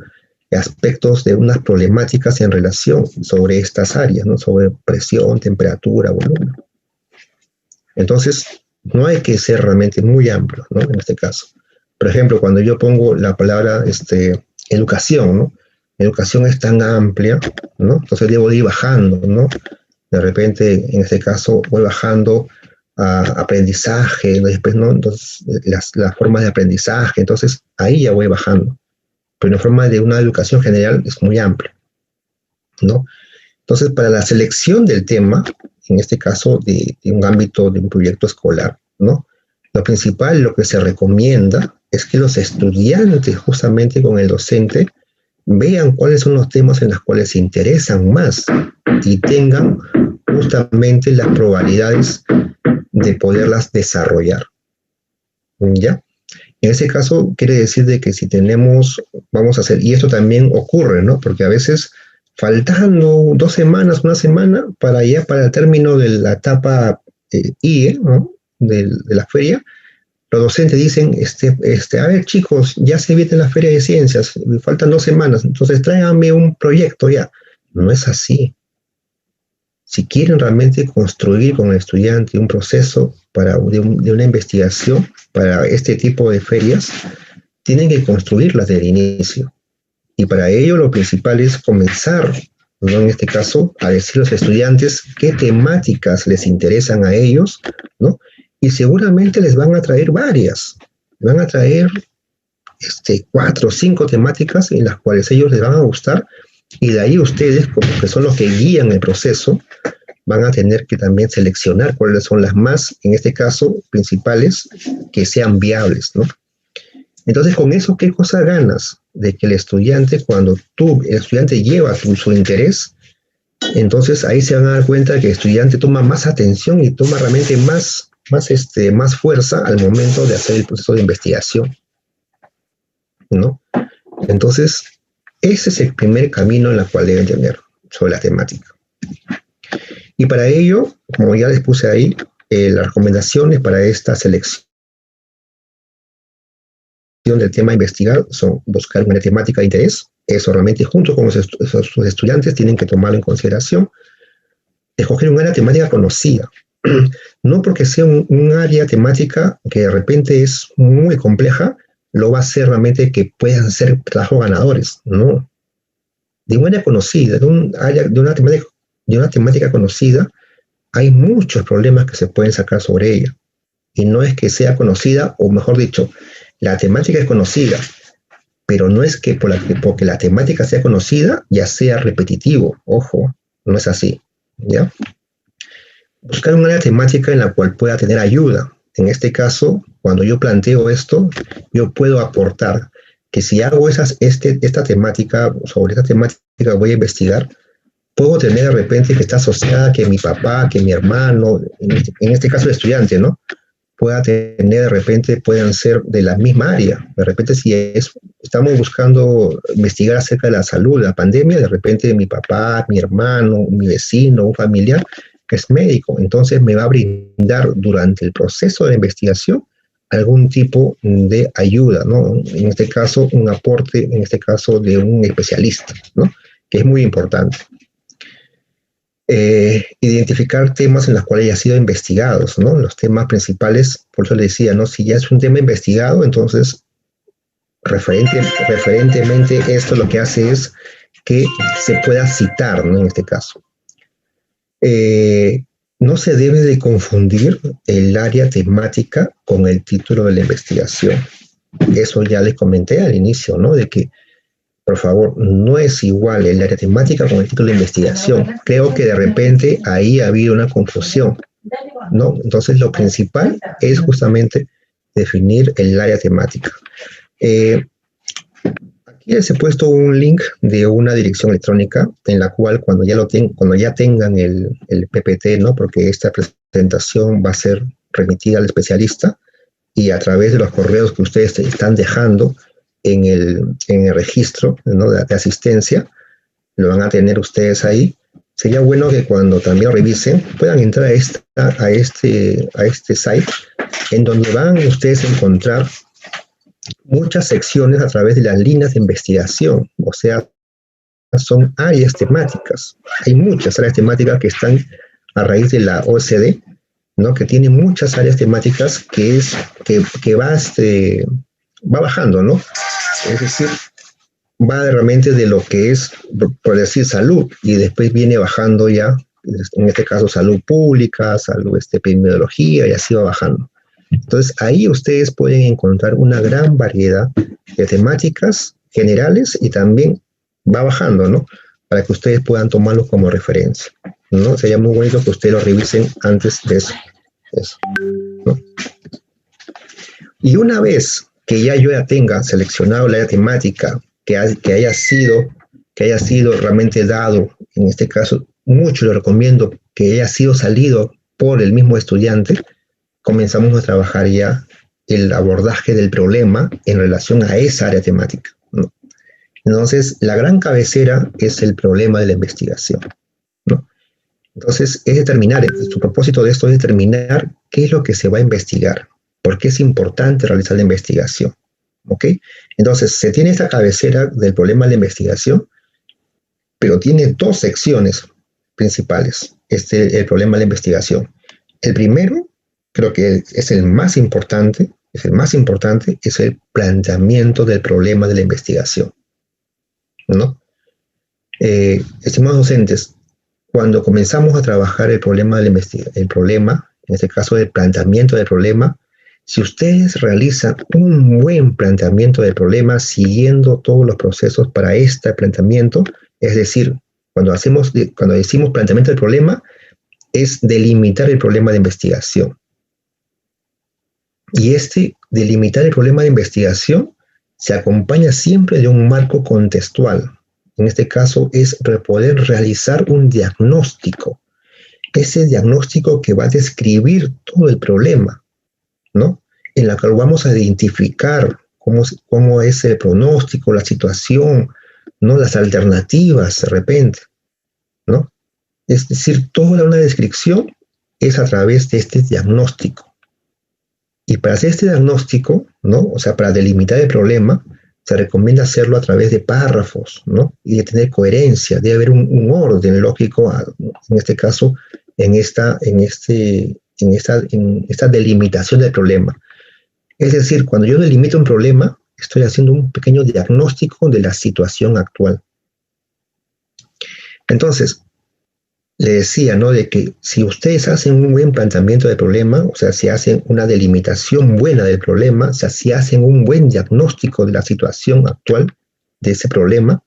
S1: aspectos de unas problemáticas en relación sobre estas áreas, ¿no? Sobre presión, temperatura, volumen. Entonces, no hay que ser realmente muy amplio, ¿no? En este caso. Por ejemplo, cuando yo pongo la palabra educación, ¿no? Educación es tan amplia, ¿no? Entonces debo ir bajando, ¿no? De repente, en este caso, voy bajando a aprendizaje, después, ¿no? Entonces, las formas de aprendizaje, entonces ahí ya voy bajando. Pero en forma de una educación general es muy amplia, ¿no? Entonces, para la selección del tema, en este caso de un ámbito de un proyecto escolar, ¿no? Lo principal, lo que se recomienda es que los estudiantes, justamente con el docente, vean cuáles son los temas en los cuales se interesan más y tengan justamente las probabilidades de poderlas desarrollar, ¿ya? En ese caso, quiere decir de que si tenemos, vamos a hacer, y esto también ocurre, ¿no? Porque a veces, faltando 2 semanas, 1 semana, para el término de la etapa IE, ¿no? De la feria, los docentes dicen, a ver chicos, ya se viene la feria de ciencias, faltan 2 semanas, entonces tráiganme un proyecto ya. No es así. Si quieren realmente construir con el estudiante un proceso de una investigación para este tipo de ferias, tienen que construirlas desde el inicio. Y para ello lo principal es comenzar, ¿no? En este caso, a decir a los estudiantes qué temáticas les interesan a ellos, ¿no? Y seguramente les van a traer varias. Van a traer 4 o 5 temáticas en las cuales ellos les van a gustar, y de ahí ustedes, como que son los que guían el proceso, van a tener que también seleccionar cuáles son las más, en este caso, principales, que sean viables, ¿no? Entonces, con eso, ¿qué cosa ganas? De que el estudiante, cuando el estudiante lleva su interés, entonces ahí se van a dar cuenta que el estudiante toma más atención y toma realmente más fuerza al momento de hacer el proceso de investigación, ¿no? Entonces, ese es el primer camino en el cual deben tener sobre la temática. Y para ello, como ya les puse ahí, las recomendaciones para esta selección del tema a investigar son buscar una temática de interés. Eso realmente junto con los estudiantes tienen que tomarlo en consideración. Escoger un área temática conocida. No porque sea un área temática que de repente es muy compleja, lo va a hacer realmente que puedan ser trabajos ganadores. No. De un área conocida, de una temática conocida, hay muchos problemas que se pueden sacar sobre ella. Y no es que sea conocida, o mejor dicho, la temática es conocida, pero no es que porque la temática sea conocida ya sea repetitivo. Ojo, no es así, ¿ya? Buscar una área temática en la cual pueda tener ayuda. En este caso, cuando yo planteo esto, yo puedo aportar que si hago esta temática, sobre esta temática voy a investigar, puedo tener de repente que está asociada que mi papá, que mi hermano, en este caso el estudiante, ¿no? Pueda tener de repente, puedan ser de la misma área. De repente si estamos buscando investigar acerca de la salud, la pandemia, de repente mi papá, mi hermano, mi vecino, un familiar es médico, entonces me va a brindar durante el proceso de investigación algún tipo de ayuda, ¿no? En este caso, un aporte, en este caso de un especialista, ¿no? Que es muy importante. Identificar temas en los cuales ya han sido investigados, ¿no? Los temas principales, por eso le decía, ¿no? Si ya es un tema investigado, entonces referentemente esto lo que hace es que se pueda citar, ¿no? En este caso. No se debe de confundir el área temática con el título de la investigación. Eso ya les comenté al inicio, ¿no? De que, por favor, no es igual el área temática con el título de investigación. Creo que de repente ahí ha habido una confusión, ¿no? Entonces, lo principal es justamente definir el área temática. Aquí les he puesto un link de una dirección electrónica en la cual cuando ya tengan el PPT, ¿no? Porque esta presentación va a ser remitida al especialista y a través de los correos que ustedes están dejando en el registro, ¿no? de asistencia, lo van a tener ustedes ahí. Sería bueno que cuando también revisen puedan entrar a este site en donde van ustedes a encontrar muchas secciones a través de las líneas de investigación, o sea, son áreas temáticas. Hay muchas áreas temáticas que están a raíz de la OECD, ¿no? Que tiene muchas áreas temáticas que va bajando, ¿no? Es decir, va realmente de lo que es, por decir, salud, y después viene bajando ya, en este caso, salud pública, salud, epidemiología, y así va bajando. Entonces, ahí ustedes pueden encontrar una gran variedad de temáticas generales y también va bajando, ¿no? Para que ustedes puedan tomarlo como referencia, ¿no? Sería muy bonito que ustedes lo revisen antes de eso, ¿no? Y una vez que yo ya tenga seleccionado la temática que haya sido realmente dado, en este caso, mucho lo recomiendo que haya sido salido por el mismo estudiante, comenzamos a trabajar ya el abordaje del problema en relación a esa área temática, ¿no? Entonces, la gran cabecera es el problema de la investigación, ¿no? Entonces, su propósito de esto es determinar qué es lo que se va a investigar, por qué es importante realizar la investigación, ¿ok? Entonces, se tiene esta cabecera del problema de la investigación, pero tiene dos secciones principales, el problema de la investigación. El primero, creo que es el más importante, es el planteamiento del problema de la investigación, ¿no? Estimados docentes, cuando comenzamos a trabajar el problema de la investigación, en este caso el planteamiento del problema, si ustedes realizan un buen planteamiento del problema siguiendo todos los procesos para este planteamiento, es decir, cuando decimos planteamiento del problema, es delimitar el problema de investigación. Y delimitar el problema de investigación se acompaña siempre de un marco contextual. En este caso es poder realizar un diagnóstico. Ese diagnóstico que va a describir todo el problema, ¿no? En la que vamos a identificar cómo es el pronóstico, la situación, ¿no? Las alternativas de repente, ¿no? Es decir, toda una descripción es a través de este diagnóstico. Y para hacer este diagnóstico, ¿no? O sea, para delimitar el problema, se recomienda hacerlo a través de párrafos, ¿no? Y de tener coherencia, debe haber un orden lógico, en este caso, en esta delimitación del problema. Es decir, cuando yo delimito un problema, estoy haciendo un pequeño diagnóstico de la situación actual. Entonces, le decía, ¿no? De que si ustedes hacen un buen planteamiento del problema, o sea, si hacen una delimitación buena del problema, o sea, si hacen un buen diagnóstico de la situación actual de ese problema,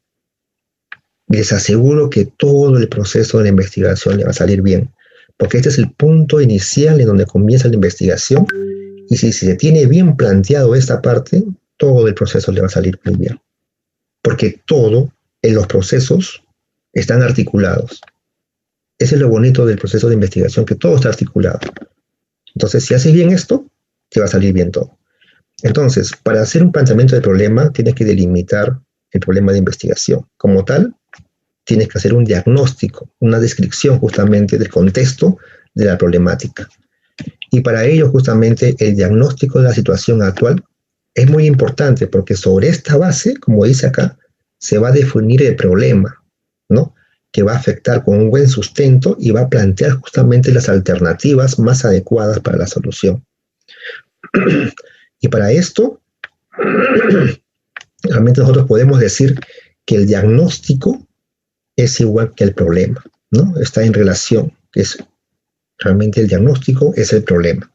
S1: les aseguro que todo el proceso de la investigación le va a salir bien, porque este es el punto inicial en donde comienza la investigación, y si se tiene bien planteado esta parte, todo el proceso le va a salir muy bien, porque todo en los procesos están articulados. Ese es lo bonito del proceso de investigación, que todo está articulado. Entonces, si haces bien esto, te va a salir bien todo. Entonces, para hacer un planteamiento del problema, tienes que delimitar el problema de investigación. Como tal, tienes que hacer un diagnóstico, una descripción justamente del contexto de la problemática. Y para ello, justamente, el diagnóstico de la situación actual es muy importante, porque sobre esta base, como dice acá, se va a definir el problema, ¿no? que va a afectar con un buen sustento y va a plantear justamente las alternativas más adecuadas para la solución. Y para esto, realmente nosotros podemos decir que el diagnóstico es igual que el problema, ¿no? Está en relación, realmente el diagnóstico es el problema.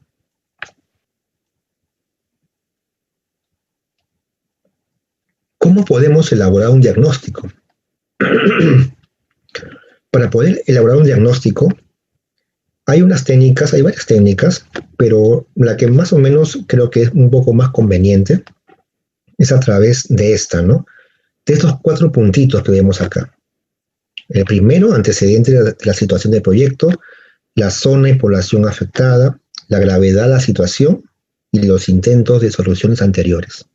S1: ¿Cómo podemos elaborar un diagnóstico? Para poder elaborar un diagnóstico, hay varias técnicas, pero la que más o menos creo que es un poco más conveniente es a través de esta, ¿no? De estos 4 puntitos que vemos acá. El primero, antecedente de la situación del proyecto, la zona y población afectada, la gravedad de la situación y los intentos de soluciones anteriores.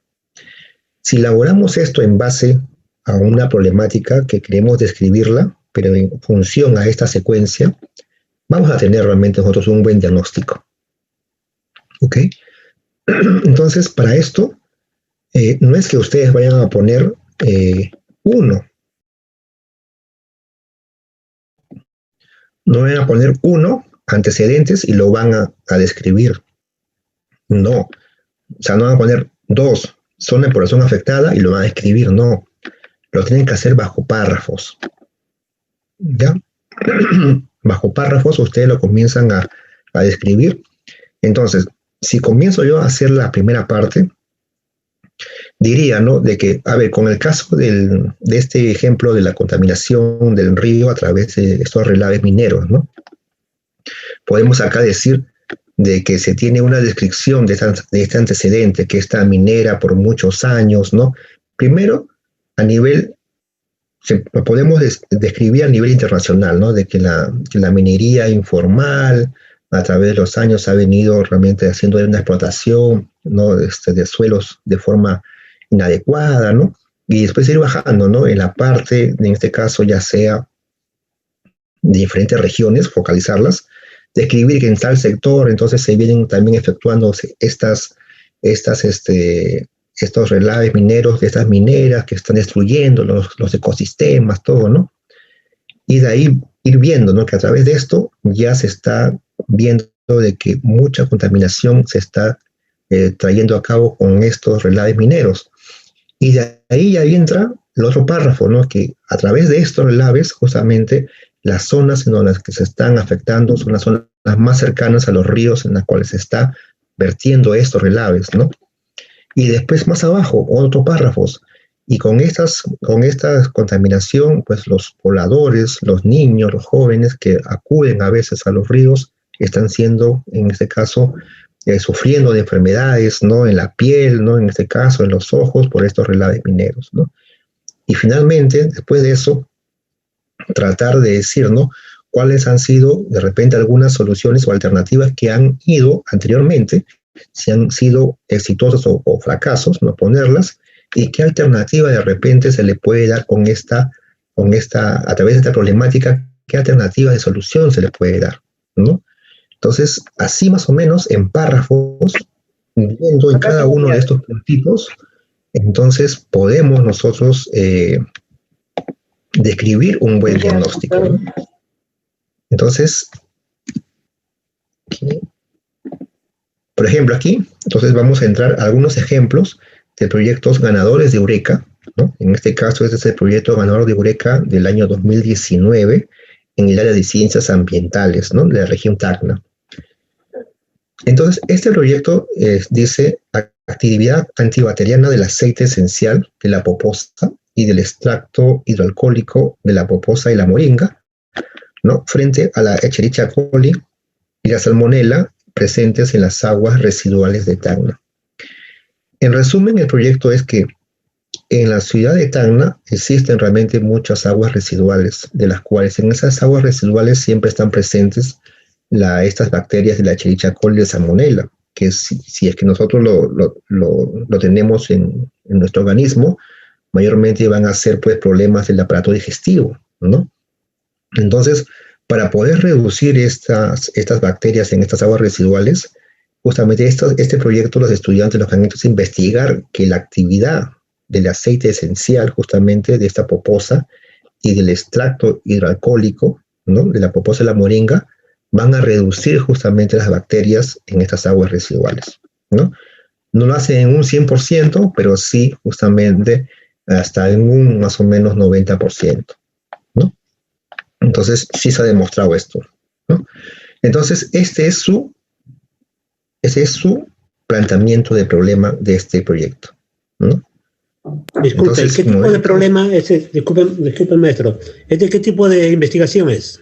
S1: Si elaboramos esto en base a una problemática que queremos describirla, pero en función a esta secuencia, vamos a tener realmente nosotros un buen diagnóstico. ¿Ok? Entonces, para esto, no es que ustedes vayan a poner 1. No van a poner 1 antecedentes y lo van a describir. No. O sea, no van a poner 2 zona de población afectada y lo van a escribir. No. Lo tienen que hacer bajo párrafos. ¿Ya? Bajo párrafos ustedes lo comienzan a describir. Entonces, si comienzo yo a hacer la primera parte, diría, ¿no? De que, a ver, con el caso de este ejemplo de la contaminación del río a través de estos relaves mineros, ¿no? Podemos acá decir de que se tiene una descripción de este antecedente, que esta minera por muchos años, ¿no? Primero, a nivel, podemos describir a nivel internacional, ¿no? De que la minería informal a través de los años ha venido realmente haciendo una explotación, ¿no? De suelos de forma inadecuada, ¿no? Y después ir bajando, ¿no? En la parte, en este caso, ya sea de diferentes regiones, focalizarlas, describir que en tal sector, entonces se vienen también efectuando estos relaves mineros de estas mineras que están destruyendo los ecosistemas, todo, ¿no? Y de ahí ir viendo, ¿no? Que a través de esto ya se está viendo de que mucha contaminación se está trayendo a cabo con estos relaves mineros. Y de ahí ya entra el otro párrafo, ¿no? Que a través de estos relaves, justamente, las zonas en las que se están afectando son las zonas más cercanas a los ríos en las cuales se está vertiendo estos relaves, ¿no? Y después más abajo, otros párrafos. Y con esta contaminación, pues los pobladores, los niños, los jóvenes que acuden a veces a los ríos, están siendo, en este caso, sufriendo de enfermedades, ¿no? En la piel, ¿no? En este caso, en los ojos, por estos relaves mineros, ¿no? Y finalmente, después de eso, tratar de decir, ¿no? Cuáles han sido, de repente, algunas soluciones o alternativas que han ido anteriormente, si han sido exitosos o fracasos, ¿no? Ponerlas, y qué alternativa de repente se le puede dar a través de esta problemática, qué alternativa de solución se le puede dar, ¿no? Entonces, así más o menos, en párrafos, viendo en cada uno de estos puntitos, entonces podemos nosotros describir un buen diagnóstico, ¿no? Entonces, aquí, por ejemplo, aquí, entonces vamos a entrar a algunos ejemplos de proyectos ganadores de Eureka, ¿no? En este caso, este es el proyecto ganador de Eureka del año 2019 en el área de ciencias ambientales, ¿no? De la región Tacna. Entonces, este proyecto dice actividad antibacteriana del aceite esencial de la poposa y del extracto hidroalcohólico de la poposa y la moringa, ¿no? Frente a la Escherichia coli y la salmonela presentes en las aguas residuales de Tacna. En resumen, el proyecto es que en la ciudad de Tacna existen realmente muchas aguas residuales, de las cuales en esas aguas residuales siempre están presentes estas bacterias de la Escherichia coli y de salmonela, que si es que nosotros lo tenemos en nuestro organismo, mayormente van a ser pues problemas del aparato digestivo, ¿no? Entonces, para poder reducir estas bacterias en estas aguas residuales, justamente este proyecto, los estudiantes lo que han hecho es investigar que la actividad del aceite esencial justamente de esta poposa y del extracto hidroalcohólico, ¿no?, de la poposa de la moringa, van a reducir justamente las bacterias en estas aguas residuales, ¿no? No lo hacen en un 100%, pero sí justamente hasta en un más o menos 90%, ¿no? Entonces, sí se ha demostrado esto, ¿no? Entonces, ese es su planteamiento de problema de este proyecto, ¿no?
S4: Disculpe,
S1: Entonces,
S4: ¿qué tipo de problema es? Disculpe, maestro. ¿Es de qué tipo de investigación es?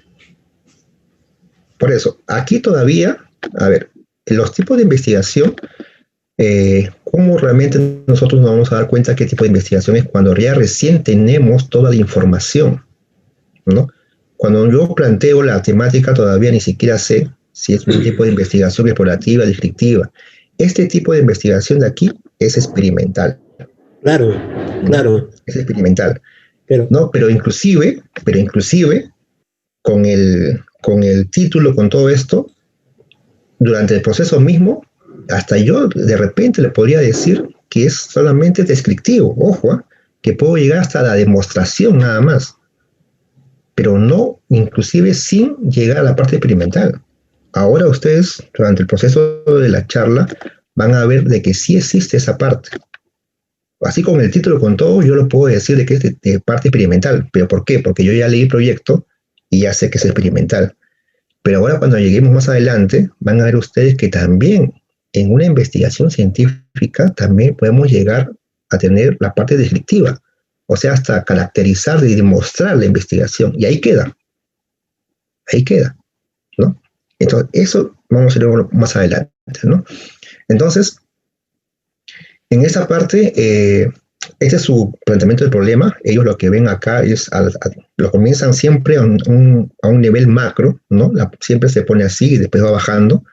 S1: Por eso, aquí todavía, a ver, los tipos de investigación, ¿cómo realmente nosotros nos vamos a dar cuenta qué tipo de investigación es cuando ya recién tenemos toda la información, ¿no? Cuando yo planteo la temática todavía ni siquiera sé si es un tipo de investigación explorativa, descriptiva. Este tipo de investigación de aquí es experimental.
S4: Claro, claro.
S1: Es experimental.
S4: Pero,
S1: ¿no? Pero inclusive con el título, con todo esto, durante el proceso mismo, hasta yo de repente le podría decir que es solamente descriptivo, ojo, que puedo llegar hasta la demostración nada más, pero no, inclusive sin llegar a la parte experimental. Ahora ustedes, durante el proceso de la charla, van a ver de que sí existe esa parte. Así con el título, con todo, yo lo puedo decir de que es de parte experimental. ¿Pero por qué? Porque yo ya leí el proyecto y ya sé que es experimental. Pero ahora cuando lleguemos más adelante, van a ver ustedes que también en una investigación científica también podemos llegar a tener la parte descriptiva. O sea, hasta caracterizar y demostrar la investigación. Y ahí queda, ¿no? Entonces, eso vamos a ver más adelante, ¿no? Entonces, en esa parte, este es su planteamiento del problema. Ellos lo que ven acá es, lo comienzan siempre a un nivel macro, ¿no? Siempre se pone así y después va bajando.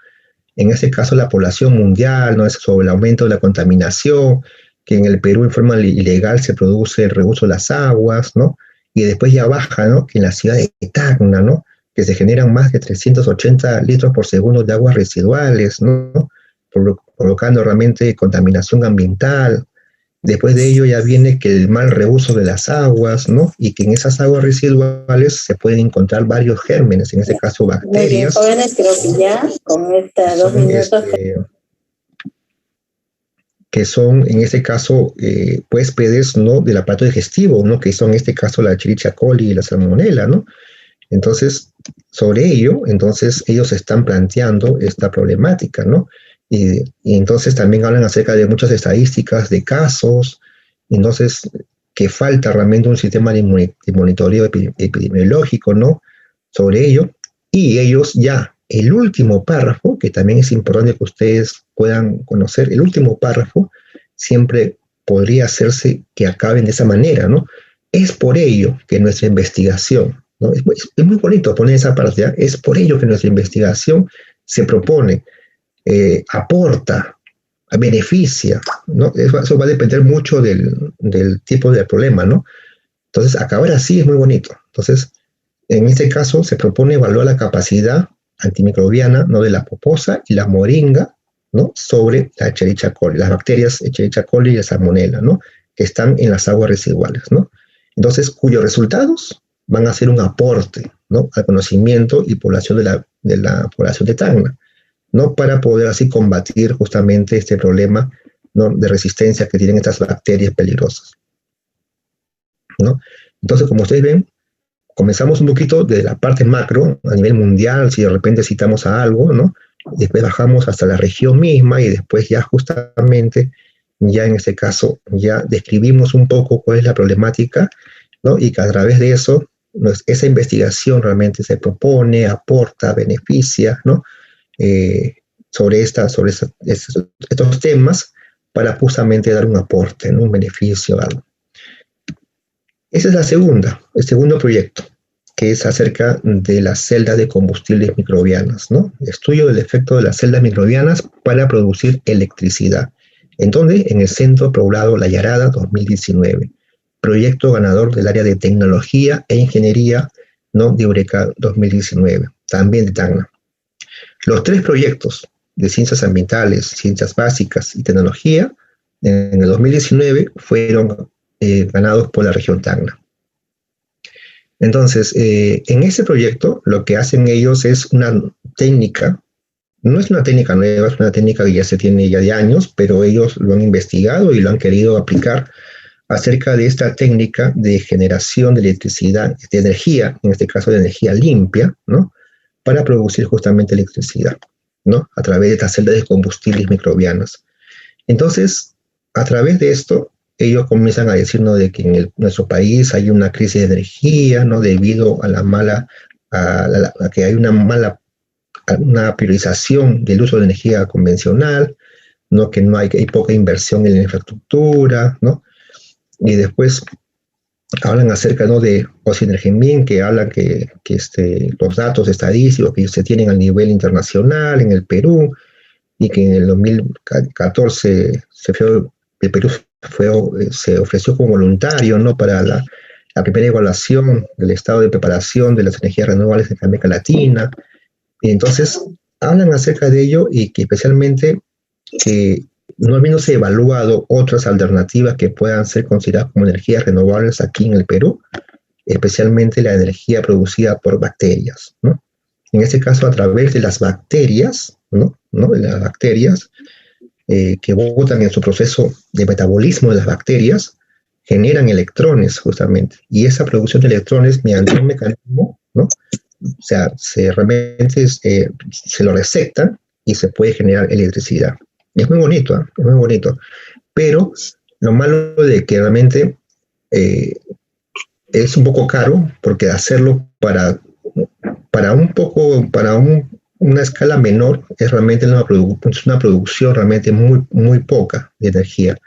S1: En este caso, la población mundial, ¿no? Es sobre el aumento de la contaminación, que en el Perú en forma ilegal se produce el reuso de las aguas, ¿no? Y después ya baja, ¿no? Que en la ciudad de Tacna, ¿no?, que se generan más de 380 litros por segundo de aguas residuales, ¿no?, provocando realmente contaminación ambiental. Después de ello ya viene que el mal reuso de las aguas, ¿no? Y que en esas aguas residuales se pueden encontrar varios gérmenes, en este caso bacterias.
S6: Muy bien, jóvenes, creo que ya con estas 2 minutos.
S1: Que son, en este caso, huéspedes, ¿no?, del aparato digestivo, ¿no?, que son en este caso la Escherichia coli y la Salmonella, ¿no? Entonces, sobre ello, entonces ellos están planteando esta problemática, ¿no? Y entonces también hablan acerca de muchas estadísticas de casos, entonces que falta realmente un sistema de monitoreo epidemiológico, ¿no?, sobre ello. Y ellos ya, el último párrafo, que también es importante que ustedes puedan conocer, el último párrafo siempre podría hacerse que acaben de esa manera, ¿no? Es por ello que nuestra investigación, ¿no? Es muy bonito poner esa parte, ¿ya? Es por ello que nuestra investigación se propone, aporta, beneficia, ¿no? Eso va a depender mucho del tipo de problema, ¿no? Entonces, acabar así es muy bonito. Entonces, en este caso, se propone evaluar la capacidad antimicrobiana, ¿no?, de la poposa y la moringa, ¿no?, sobre la Escherichia coli, las bacterias Escherichia coli y la Salmonella, ¿no?, que están en las aguas residuales, ¿no? Entonces, cuyos resultados van a ser un aporte, ¿no?, al conocimiento y población de la población de Tacna, ¿no?, para poder así combatir justamente este problema, ¿no?, de resistencia que tienen estas bacterias peligrosas, ¿no? Entonces, como ustedes ven, comenzamos un poquito de la parte macro, a nivel mundial, si de repente citamos a algo, ¿no? Después bajamos hasta la región misma y después ya justamente, ya en este caso, ya describimos un poco cuál es la problemática, ¿no? Y que a través de eso, esa investigación realmente se propone, aporta, beneficia, ¿no?, sobre estos temas para justamente dar un aporte, ¿no?, un beneficio, algo. Esa es el segundo proyecto, que es acerca de las celdas de combustibles microbianas, ¿no? Estudio del efecto de las celdas microbianas para producir electricidad. ¿En dónde? En el Centro Poblado La Yarada 2019. Proyecto ganador del área de tecnología e ingeniería, ¿no?, de Eureka 2019, también de Tacna. Los 3 proyectos de ciencias ambientales, ciencias básicas y tecnología en el 2019 fueron ganados por la región Tacna. Entonces, en este proyecto, lo que hacen ellos es una técnica, no es una técnica nueva, es una técnica que ya se tiene ya de años, pero ellos lo han investigado y lo han querido aplicar acerca de esta técnica de generación de electricidad, de energía, en este caso de energía limpia, ¿no? Para producir justamente electricidad, ¿no? A través de estas celdas de combustibles microbianas. Entonces, a través de esto, ellos comienzan a decirnos de que en nuestro país hay una crisis de energía, ¿no? Debido a a que hay una priorización del uso de energía convencional, ¿no? Que no hay poca inversión en la infraestructura, ¿no? Y después hablan acerca, ¿no? De Osi Energemin, que hablan que los datos estadísticos que se tienen a nivel internacional en el Perú, y que en el 2014 el Perú se ofreció como voluntario, ¿no? Para la primera evaluación del estado de preparación de las energías renovables en América Latina. Y entonces hablan acerca de ello y que especialmente que no habiéndose evaluado otras alternativas que puedan ser consideradas como energías renovables aquí en el Perú, especialmente la energía producida por bacterias, ¿no? En este caso, a través de las bacterias, ¿no? Las bacterias que botan en su proceso de metabolismo de las bacterias, generan electrones justamente. Y esa producción de electrones mediante un mecanismo, ¿no? O sea, realmente se lo receptan y se puede generar electricidad. Y es muy bonito, ¿eh? Es muy bonito. Pero lo malo de que realmente es un poco caro, porque hacerlo para una escala menor es realmente una producción realmente muy, muy poca de energía.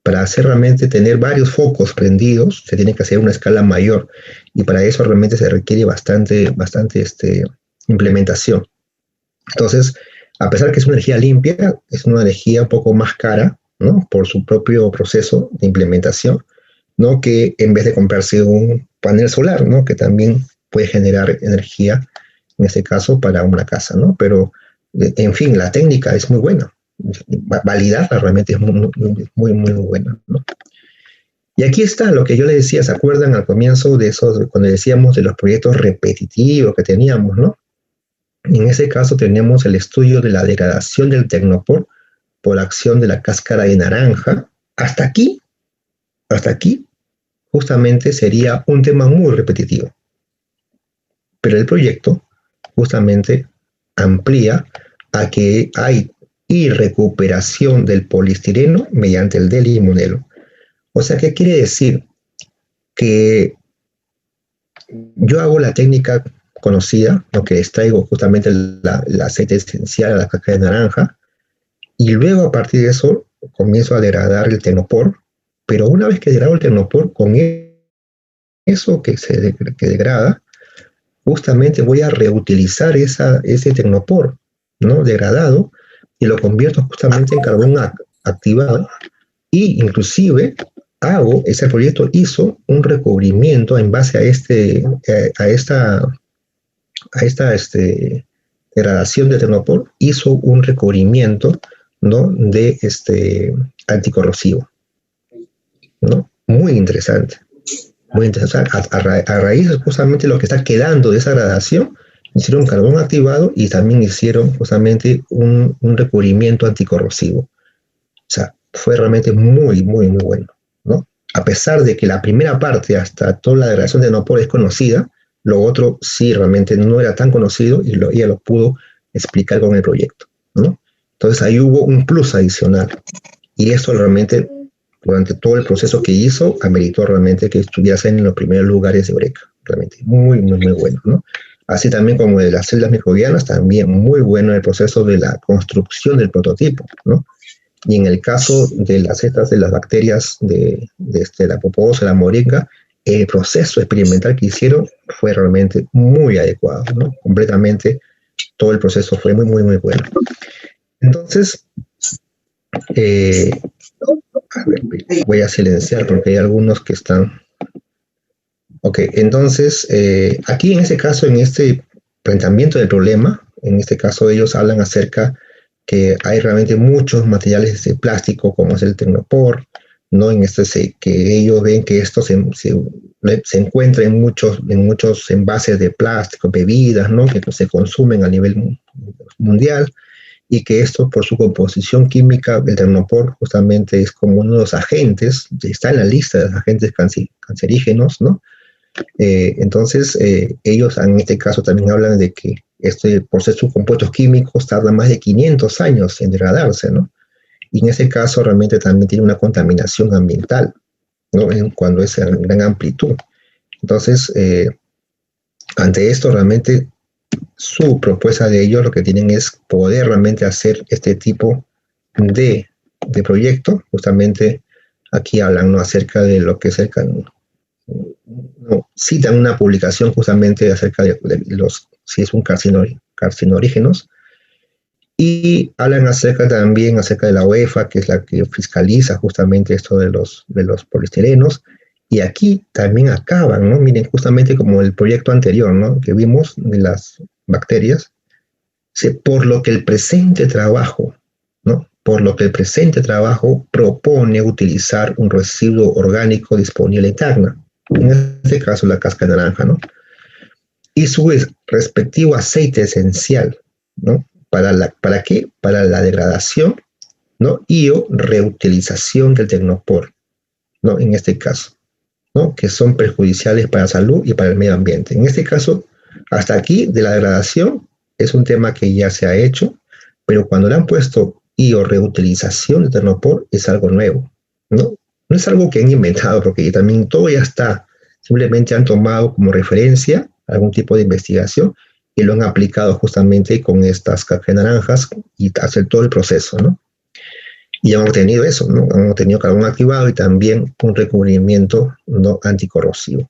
S1: Para tener varios focos prendidos, se tiene que hacer una escala mayor, y para eso realmente se requiere bastante implementación. Entonces, a pesar que es una energía limpia, es una energía un poco más cara, ¿no? Por su propio proceso de implementación, ¿no? Que en vez de comprarse un panel solar, ¿no? Que también puede generar energía, en este caso, para una casa, ¿no? Pero, en fin, la técnica es muy buena. Validarla realmente es muy, muy, muy buena, ¿no? Y aquí está lo que yo les decía, ¿se acuerdan al comienzo de eso, cuando decíamos de los proyectos repetitivos que teníamos, ¿no? En ese caso tenemos el estudio de la degradación del tecnopor por acción de la cáscara de naranja. Hasta aquí, justamente sería un tema muy repetitivo. Pero el proyecto justamente amplía a que hay recuperación del poliestireno mediante el delimonelo. O sea, ¿qué quiere decir? Que yo hago la técnica conocida, lo que extraigo justamente el aceite esencial a la cáscara de naranja, y luego a partir de eso comienzo a degradar el tecnopor, pero una vez que degrado el tecnopor, con eso que degrada, justamente voy a reutilizar ese tecnopor, ¿no? Degradado, y lo convierto justamente en carbón activado, y inclusive ese proyecto hizo un recubrimiento en base a esta degradación de tecnopor, hizo un recubrimiento, ¿no? De anticorrosivo, ¿no? Muy interesante. Muy interesante. A raíz de justamente lo que está quedando de esa gradación, hicieron carbón activado y también hicieron justamente un recubrimiento anticorrosivo. O sea, fue realmente muy, muy, muy bueno, ¿no? A pesar de que la primera parte, hasta toda la degradación de tecnopor, es conocida, lo otro sí realmente no era tan conocido y ella lo pudo explicar con el proyecto, ¿no? Entonces ahí hubo un plus adicional, y esto realmente, durante todo el proceso que hizo, ameritó realmente que estuviese en los primeros lugares de Eureka. Realmente muy, muy, muy bueno, ¿no? Así también como de las celdas microbianas, también muy bueno el proceso de la construcción del prototipo, ¿no? Y en el caso de las cepas de las bacterias de la poposa, la moringa, el proceso experimental que hicieron fue realmente muy adecuado, ¿no? Completamente todo el proceso fue muy, muy, muy bueno. Entonces, a ver, voy a silenciar porque hay algunos que están... Ok, entonces, aquí en este caso, en este planteamiento del problema, en este caso ellos hablan acerca que hay realmente muchos materiales de plástico, como es el tecnopor, ¿no? Que ellos ven que esto se encuentra en muchos envases de plástico, bebidas, ¿no? Que se consumen a nivel mundial, y que esto, por su composición química, el Tecnopor justamente es como uno de los agentes, está en la lista de los agentes cancerígenos, ¿no? Entonces, ellos en este caso también hablan de que este proceso de compuestos químicos tarda más de 500 años en degradarse, ¿no? Y en ese caso realmente también tiene una contaminación ambiental, ¿no? Cuando es en gran amplitud. Entonces, ante esto realmente su propuesta de ellos lo que tienen es poder realmente hacer este tipo de proyecto. Justamente aquí hablan, ¿no? Acerca de lo que es el citan una publicación justamente acerca de si es un carcinógenos, y hablan también acerca de la UEFA, que es la que fiscaliza justamente esto de los poliestirenos. Y aquí también acaban, ¿no? Miren, justamente como el proyecto anterior, ¿no? Que vimos de las bacterias, por lo que el presente trabajo, ¿no? Por lo que el presente trabajo propone utilizar un residuo orgánico disponible en Tacna, en este caso la cáscara de naranja, ¿no? Y su respectivo aceite esencial, ¿no? ¿Para qué? Para la degradación, ¿no? Y o reutilización del Tecnopor, ¿no? En este caso, ¿no? Que son perjudiciales para la salud y para el medio ambiente. En este caso, hasta aquí de la degradación es un tema que ya se ha hecho, pero cuando le han puesto y o reutilización del Tecnopor es algo nuevo, ¿no? No es algo que han inventado, porque también todo ya está. Simplemente han tomado como referencia algún tipo de investigación y lo han aplicado justamente con estas cáscaras naranjas y hacer todo el proceso, ¿no? Y han obtenido eso, ¿no? Han obtenido carbón activado y también un recubrimiento no anticorrosivo.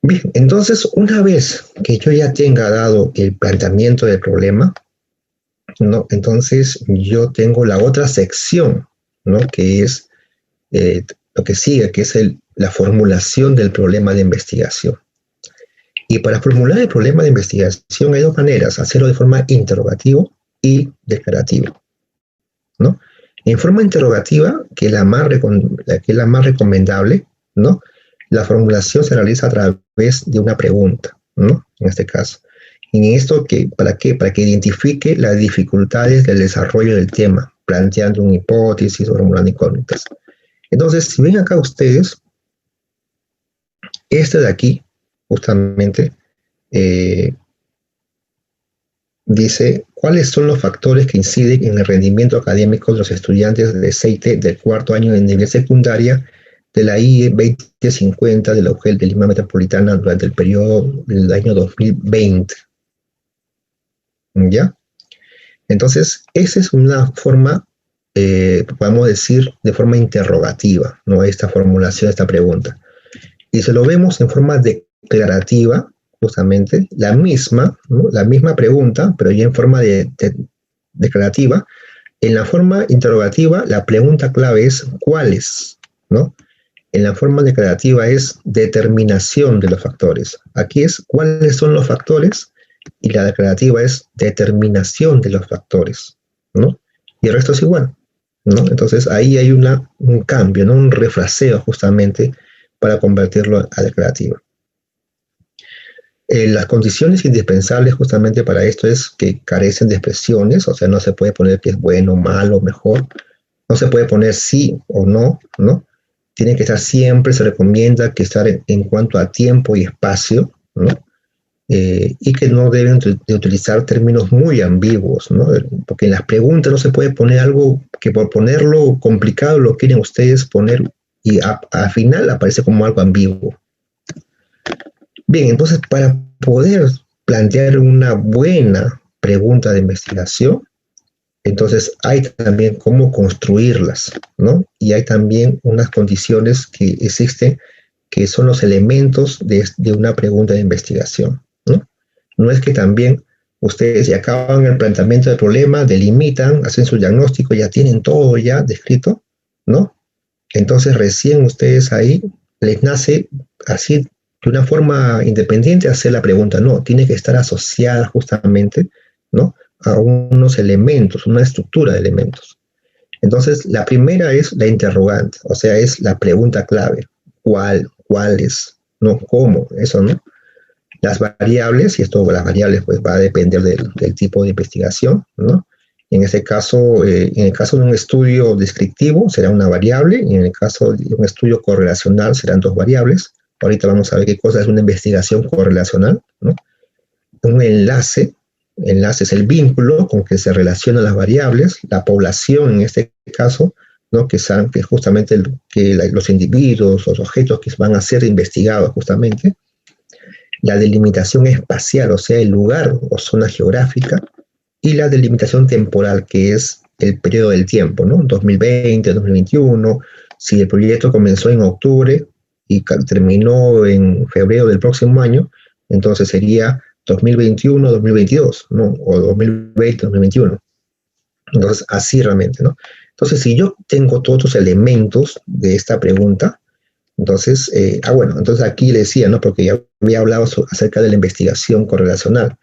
S1: Bien, entonces, una vez que yo ya tenga dado el planteamiento del problema, ¿no? Entonces yo tengo la otra sección, ¿no? Que es lo que sigue, que es la formulación del problema de investigación. Y para formular el problema de investigación hay dos maneras: hacerlo de forma interrogativa y declarativa, ¿no? En forma interrogativa, que es la más recomendable, ¿no? La formulación se realiza a través de una pregunta, ¿no? En este caso. Y en esto, ¿para qué? Para que identifique las dificultades del desarrollo del tema, planteando una hipótesis o formulando incógnitas. Entonces, si ven acá ustedes, este de aquí, justamente, dice, ¿cuáles son los factores que inciden en el rendimiento académico de los estudiantes de CIT del cuarto año de nivel secundaria de la IE 2050 de la UGEL de Lima Metropolitana durante el periodo del año 2020? ¿Ya? Entonces, esa es una forma, podemos decir, de forma interrogativa, ¿no? Esta formulación, esta pregunta. Y si lo vemos en forma declarativa, justamente, la misma, ¿no? La misma pregunta, pero ya en forma declarativa. En la forma interrogativa, la pregunta clave es ¿cuáles?, ¿no? En la forma declarativa es determinación de los factores. Aquí es ¿cuáles son los factores? Y la declarativa es determinación de los factores, ¿no? Y el resto es igual, ¿no? Entonces ahí hay un cambio, ¿no? Un refraseo justamente para convertirlo a declarativa. Las condiciones indispensables justamente para esto es que carecen de expresiones, o sea, no se puede poner que es bueno, malo, mejor, no se puede poner sí o no, ¿no? Tiene que estar siempre, se recomienda que estar en cuanto a tiempo y espacio, ¿no? Y que no deben de utilizar términos muy ambiguos, ¿no? Porque en las preguntas no se puede poner algo que por ponerlo complicado lo quieren ustedes poner y al final aparece como algo ambiguo. Bien, entonces para poder plantear una buena pregunta de investigación, entonces hay también cómo construirlas, ¿no? Y hay también unas condiciones que existen que son los elementos de una pregunta de investigación, ¿no? No es que también ustedes ya acaban el planteamiento del problema, delimitan, hacen su diagnóstico, ya tienen todo ya descrito, ¿no? Entonces recién ustedes ahí les nace así de una forma independiente hacer la pregunta. No, tiene que estar asociada justamente, ¿no?, a unos elementos, una estructura de elementos. Entonces, la primera es la interrogante, o sea, es la pregunta clave. ¿Cuál cuáles, no cómo, eso, ¿no? Las variables, y esto, las variables, pues va a depender del tipo de investigación, ¿no? En este caso, en el caso de un estudio descriptivo, será una variable, y en el caso de un estudio correlacional, serán dos variables. Ahorita vamos a ver qué cosa es una investigación correlacional, ¿no? Un enlace es el vínculo con que se relacionan las variables, la población en este caso, ¿no? Que es justamente los individuos, los objetos que van a ser investigados justamente. La delimitación espacial, o sea, el lugar o zona geográfica, y la delimitación temporal, que es el periodo del tiempo, ¿no? 2020, 2021, si el proyecto comenzó en octubre y terminó en febrero del próximo año, entonces sería 2021, 2022, ¿no? O 2020, 2021. Entonces, así realmente, ¿no? Entonces, si yo tengo todos los elementos de esta pregunta, entonces, bueno, entonces aquí le decía, ¿no? Porque ya había hablado acerca de la investigación correlacional.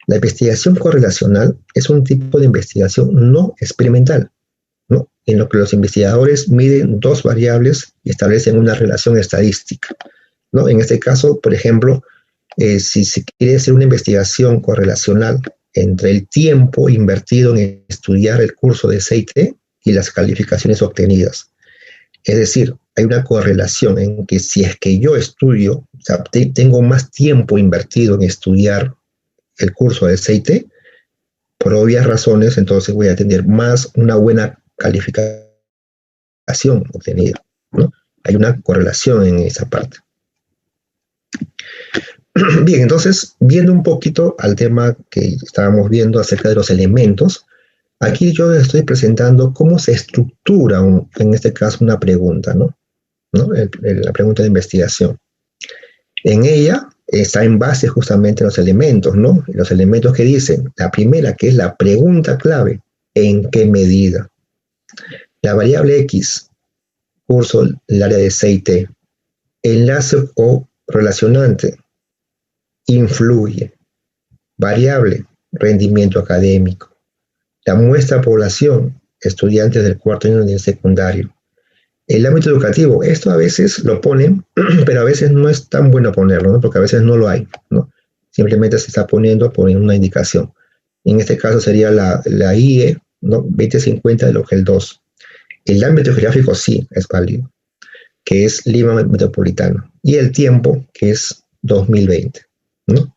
S1: La investigación correlacional es un tipo de investigación no experimental, ¿no? En lo que los investigadores miden dos variables y establecen una relación estadística, ¿no? En este caso, por ejemplo, si se quiere hacer una investigación correlacional entre el tiempo invertido en estudiar el curso de CIT y las calificaciones obtenidas. Es decir, hay una correlación en que si es que yo estudio, o sea, tengo más tiempo invertido en estudiar el curso de CIT, por obvias razones, entonces voy a tener más una buena calificación obtenida, ¿no? Hay una correlación en esa parte. Bien, entonces, viendo un poquito al tema que estábamos viendo acerca de los elementos, aquí yo les estoy presentando cómo se estructura, en este caso, una pregunta, ¿no? La pregunta de investigación. En ella está en base justamente a los elementos, ¿no? Los elementos que dicen, la primera, que es la pregunta clave, ¿en qué medida? La variable X, curso del área de CIT, enlace o relacionante, influye. Variable, rendimiento académico. La muestra población, estudiantes del cuarto año del secundario. El ámbito educativo, esto a veces lo ponen, pero a veces no es tan bueno ponerlo, ¿no? Porque a veces no lo hay, ¿no? Simplemente se está poniendo por una indicación. En este caso sería la IE, ¿no? 2050 del OGEL 2. El ámbito geográfico sí es válido, que es Lima Metropolitano. Y el tiempo, que es 2020, ¿no?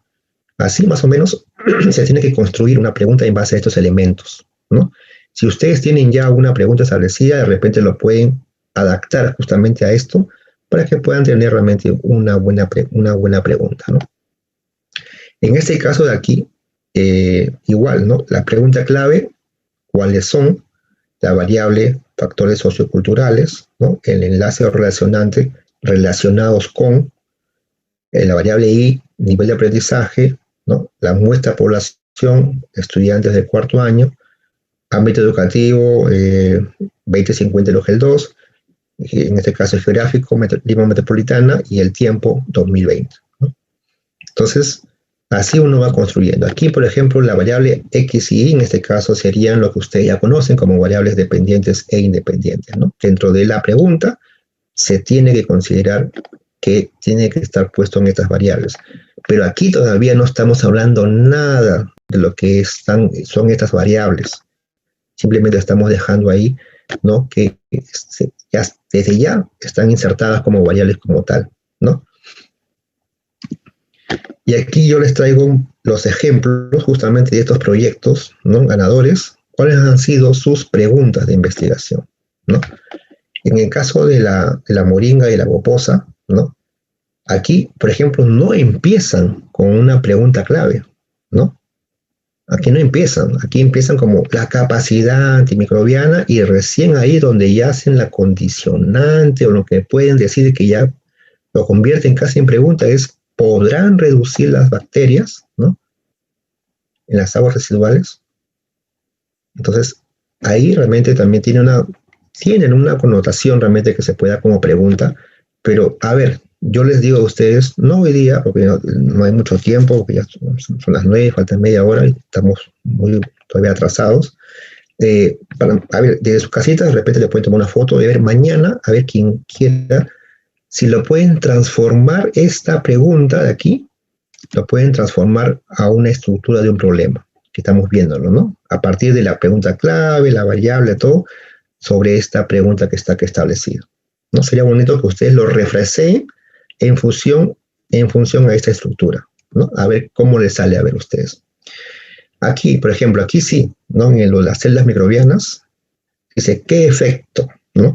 S1: Así más o menos se tiene que construir una pregunta en base a estos elementos, ¿no? Si ustedes tienen ya una pregunta establecida, de repente lo pueden adaptar justamente a esto para que puedan tener realmente una buena pregunta, ¿no? En este caso de aquí, igual, ¿no? La pregunta clave, ¿cuáles son? La variable, factores socioculturales, ¿no? El enlace o relacionante, relacionados con. La variable I, nivel de aprendizaje, ¿no? La muestra población, estudiantes del cuarto año. Ámbito educativo, 2050 el OGEL 2, en este caso es geográfico, Lima Metropolitana, y el tiempo 2020, ¿no? Entonces, así uno va construyendo. Aquí, por ejemplo, la variable X y Y, en este caso, serían lo que ustedes ya conocen como variables dependientes e independientes, ¿no? Dentro de la pregunta, se tiene que considerar que tiene que estar puesto en estas variables. Pero aquí todavía no estamos hablando nada de lo que son estas variables. Simplemente estamos dejando ahí, ¿no? Que desde ya están insertadas como variables como tal, ¿no? Y aquí yo les traigo los ejemplos justamente de estos proyectos, ¿no? Ganadores, cuáles han sido sus preguntas de investigación, ¿no? En el caso de la moringa y la poposa, ¿no? Aquí, por ejemplo, no empiezan con una pregunta clave, ¿no? Aquí no empiezan, aquí empiezan como la capacidad antimicrobiana y recién ahí donde ya hacen la condicionante o lo que pueden decir que ya lo convierten casi en pregunta es, ¿podrán reducir las bacterias, ¿no? En las aguas residuales? Entonces, ahí realmente también tienen una connotación realmente que se pueda como pregunta, pero a ver, yo les digo a ustedes, no hoy día, porque no hay mucho tiempo, porque ya son las 9, faltan media hora y estamos todavía atrasados. A ver, desde su casita de repente le pueden tomar una foto y ver mañana, a ver quien quiera, si lo pueden transformar esta pregunta de aquí, lo pueden transformar a una estructura de un problema, que estamos viéndolo, ¿no? A partir de la pregunta clave, la variable, todo, sobre esta pregunta que está aquí establecida, ¿no? Sería bonito que ustedes lo refreseen en función a esta estructura, ¿no? A ver cómo les sale a ver ustedes. Aquí, por ejemplo, aquí sí, ¿no? En las células microbianas, dice, ¿qué efecto, ¿no?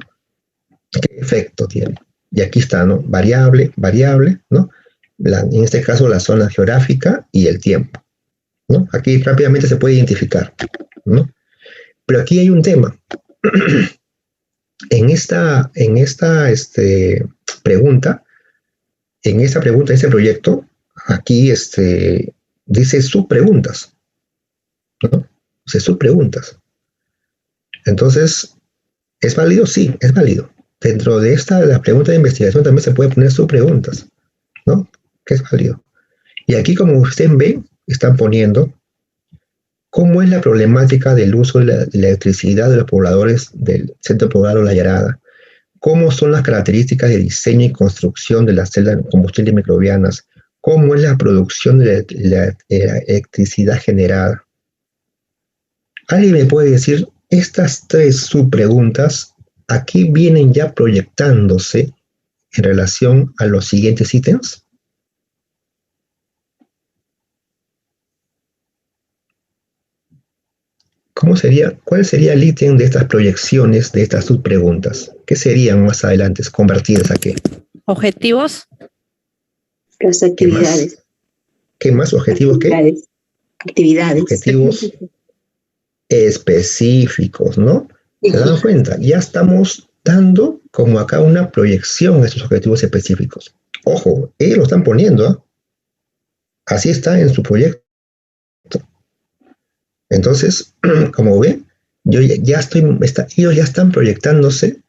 S1: ¿Qué efecto tiene? Y aquí está, ¿no? Variable, ¿no? En este caso, la zona geográfica y el tiempo, ¿no? Aquí rápidamente se puede identificar, ¿no? Pero aquí hay un tema. En esta pregunta, este proyecto, aquí dice subpreguntas, ¿no? Dice subpreguntas. Entonces, ¿es válido? Sí, es válido. Dentro de la pregunta de investigación también se puede poner subpreguntas, ¿no? Que es válido. Y aquí, como ustedes ven, están poniendo cómo es la problemática del uso de la electricidad de los pobladores del centro poblado La Yarada, cómo son las características de diseño y construcción de las celdas combustibles microbianas, cómo es la producción de la electricidad generada. ¿Alguien me puede decir, estas tres subpreguntas aquí vienen ya proyectándose en relación a los siguientes ítems? ¿Cuál sería el ítem de estas proyecciones, de estas subpreguntas? ¿Qué serían más adelante convertidas a qué?
S5: Objetivos.
S2: Las actividades.
S1: ¿Qué más? ¿Objetivos qué?
S2: Actividades.
S1: Objetivos específicos, ¿no? ¿Se dan cuenta? Ya estamos dando como acá una proyección a estos objetivos específicos. Ojo, ellos lo están poniendo, ¿eh? Así está en su proyecto. Entonces, como ven, ellos ya están proyectándose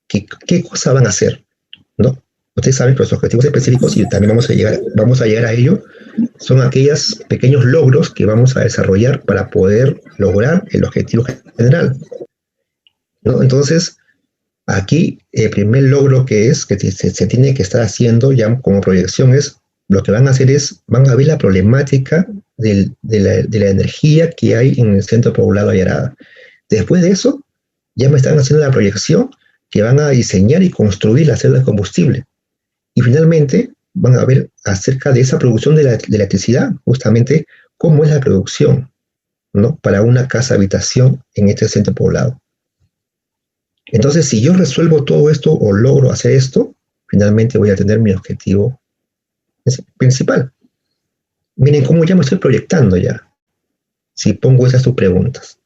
S1: qué cosa van a hacer, ¿no? Ustedes saben que los objetivos específicos, y también vamos a llegar a ello, son aquellos pequeños logros que vamos a desarrollar para poder lograr el objetivo general, ¿no? Entonces, aquí el primer logro que se tiene que estar haciendo ya como proyección es, lo que van a hacer es, van a ver la problemática de la energía que hay en el centro poblado Ayarada. Después de eso, ya me están haciendo la proyección que van a diseñar y construir las celdas de combustible. Y finalmente, van a ver acerca de esa producción de la electricidad, justamente cómo es la producción, ¿no? Para una casa habitación en este centro poblado. Entonces, si yo resuelvo todo esto o logro hacer esto, finalmente voy a tener mi objetivo principal. Miren cómo ya me estoy proyectando ya, si pongo esas subpreguntas.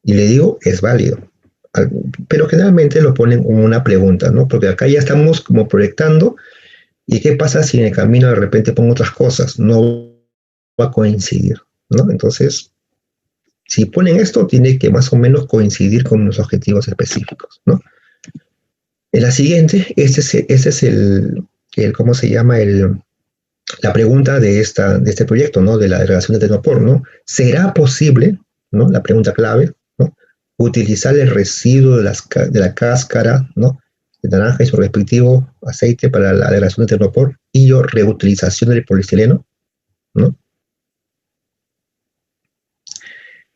S1: Y le digo, es válido. Pero generalmente lo ponen como una pregunta, ¿no? Porque acá ya estamos como proyectando, ¿y qué pasa si en el camino de repente pongo otras cosas? No va a coincidir, ¿no? Entonces, si ponen esto, tiene que más o menos coincidir con los objetivos específicos, ¿no? En la siguiente, este es ¿cómo se llama? La pregunta de este proyecto, ¿no? De la delegación de Tecnopor, ¿no? ¿Será posible, ¿no? La pregunta clave, ¿no? Utilizar el residuo de la cáscara, ¿no? De naranja y su respectivo aceite para la delegación de Tecnopor y o reutilización del poliestileno, ¿no?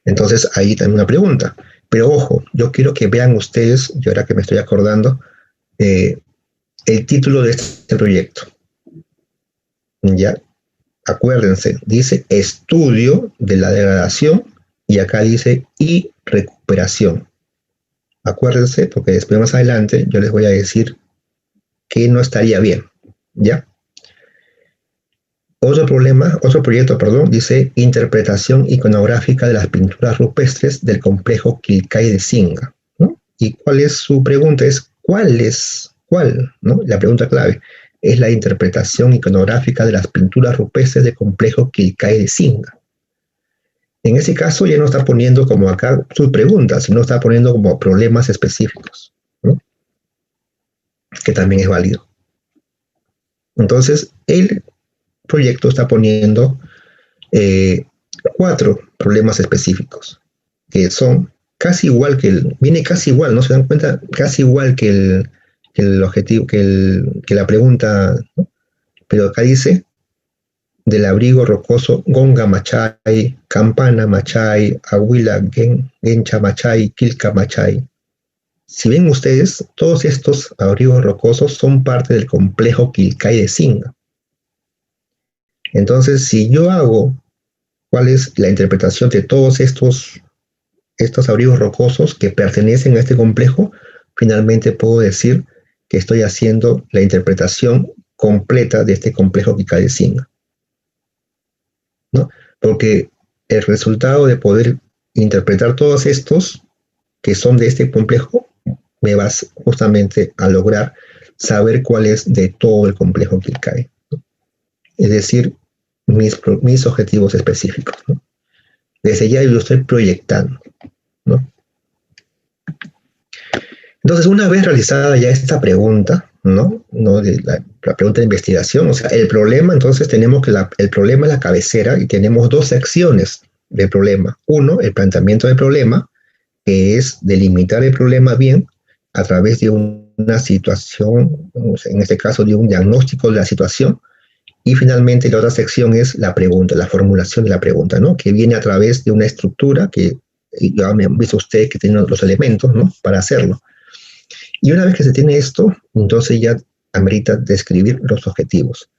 S1: Entonces, ahí también una pregunta. Pero ojo, yo quiero que vean ustedes, yo ahora que me estoy acordando, el título de este proyecto. Ya, acuérdense, dice estudio de la degradación y acá dice y recuperación. Acuérdense, porque después más adelante yo les voy a decir que no estaría bien, ¿ya? Otro proyecto, dice interpretación iconográfica de las pinturas rupestres del complejo Quilcay de Singa, ¿no? Y ¿cuál es su pregunta? ¿Cuál? ¿No? La pregunta clave es la interpretación iconográfica de las pinturas rupestres del complejo Quilcay de Singa. En ese caso ya no está poniendo como acá sus preguntas, sino está poniendo como problemas específicos, ¿no? Que también es válido. Entonces, el proyecto está poniendo 4 problemas específicos, que son casi igual viene casi igual, ¿no se dan cuenta? Casi igual que el objetivo, que la pregunta, ¿no? Pero acá dice, del abrigo rocoso, Gonga Machay, Campana Machay, Ahuila Gencha Machay, Quilca Machay. Si ven ustedes, todos estos abrigos rocosos son parte del complejo Quilcay de Singa. Entonces, si yo hago cuál es la interpretación de todos estos abrigos rocosos que pertenecen a este complejo, finalmente puedo decir que estoy haciendo la interpretación completa de este complejo Quilcay de Singa, ¿no? Porque el resultado de poder interpretar todos estos que son de este complejo me va justamente a lograr saber cuál es de todo el complejo Quilcay, ¿no? Es decir, mis objetivos específicos, ¿no? Desde ya yo lo estoy proyectando, ¿no? Entonces, una vez realizada ya esta pregunta, ¿no? De la pregunta de investigación, o sea, el problema, entonces tenemos que el problema es la cabecera y tenemos dos secciones del problema. Uno, el planteamiento del problema, que es delimitar el problema bien a través de una situación, en este caso de un diagnóstico de la situación, y finalmente la otra sección es la pregunta, la formulación de la pregunta, ¿no? Que viene a través de una estructura que ya me han visto ustedes que tienen los elementos, ¿no? Para hacerlo. Y una vez que se tiene esto, entonces ya amerita describir los objetivos.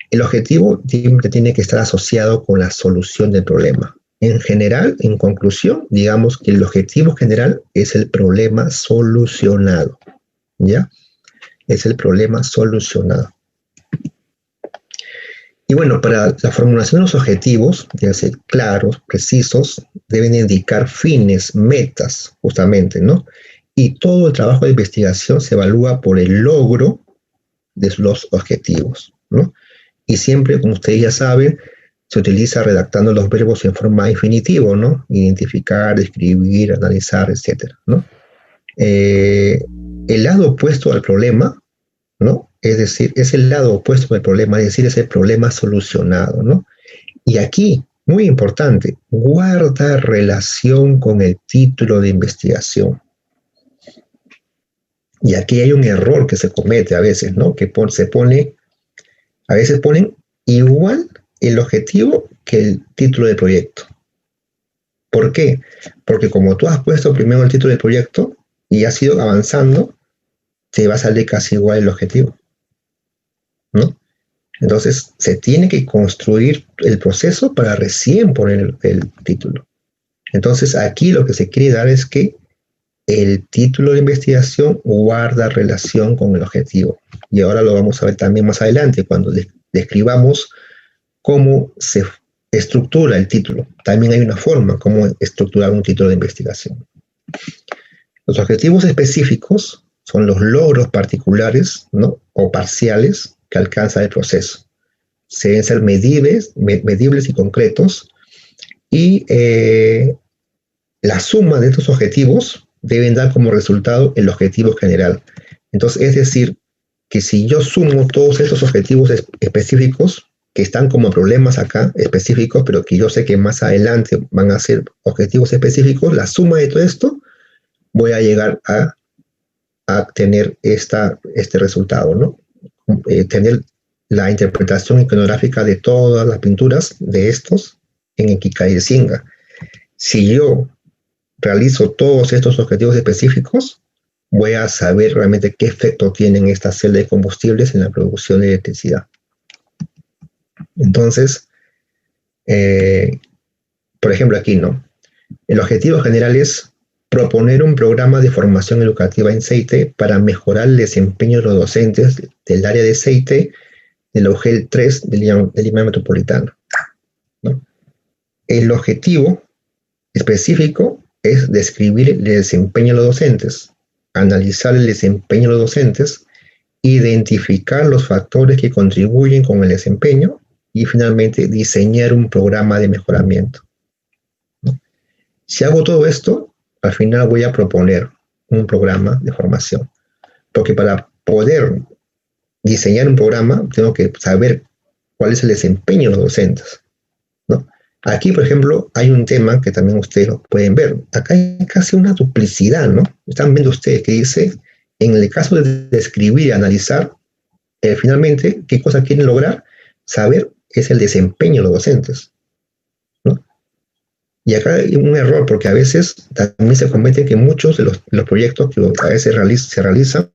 S1: El objetivo tiene que estar asociado con la solución del problema. En general, en conclusión, digamos que el objetivo general es el problema solucionado, ¿ya? Es el problema solucionado. Y bueno, para la formulación de los objetivos, deben ser claros, precisos, deben indicar fines, metas, justamente, ¿no? Y todo el trabajo de investigación se evalúa por el logro de los objetivos, ¿no? Y siempre, como ustedes ya saben, se utiliza redactando los verbos en forma infinitiva, ¿no? Identificar, describir, analizar, etcétera, ¿no? El lado opuesto al problema, ¿no? Es decir, es el lado opuesto del problema, es decir, es el problema solucionado, ¿no? Y aquí, muy importante, guarda relación con el título de investigación. Y aquí hay un error que se comete a veces, ¿no? Que a veces ponen igual el objetivo que el título del proyecto. ¿Por qué? Porque como tú has puesto primero el título del proyecto y has ido avanzando, te va a salir casi igual el objetivo, ¿no? Entonces, se tiene que construir el proceso para recién poner el título. Entonces, aquí lo que se quiere dar es que el título de investigación guarda relación con el objetivo. Y ahora lo vamos a ver también más adelante, cuando describamos cómo se estructura el título. También hay una forma cómo estructurar un título de investigación. Los objetivos específicos son los logros particulares, ¿no? O parciales que alcanza el proceso. Se deben ser medibles y concretos, y la suma de estos objetivos deben dar como resultado el objetivo general. Entonces, es decir, que si yo sumo todos estos objetivos específicos, que están como problemas acá, específicos, pero que yo sé que más adelante van a ser objetivos específicos, la suma de todo esto, voy a llegar a tener este resultado, ¿no? Tener la interpretación iconográfica de todas las pinturas de estos en el Quilcay de Singa. Si yo realizo todos estos objetivos específicos, voy a saber realmente qué efecto tienen estas celdas de combustibles en la producción de electricidad. Entonces, por ejemplo aquí, ¿no? El objetivo general es proponer un programa de formación educativa en CEITE para mejorar el desempeño de los docentes del área de CEITE de la UGEL 3 de Lima Metropolitana, ¿no? El objetivo específico es describir el desempeño de los docentes, analizar el desempeño de los docentes, identificar los factores que contribuyen con el desempeño y finalmente diseñar un programa de mejoramiento, ¿no? Si hago todo esto, al final voy a proponer un programa de formación, porque para poder diseñar un programa tengo que saber cuál es el desempeño de los docentes, ¿no? Aquí, por ejemplo, hay un tema que también ustedes lo pueden ver. Acá hay casi una duplicidad, ¿no? Están viendo ustedes que dice en el caso de describir y analizar, finalmente, ¿qué cosa quieren lograr? Saber es el desempeño de los docentes, ¿no? Y acá hay un error, porque a veces también se comete que muchos de los proyectos que a veces se realizan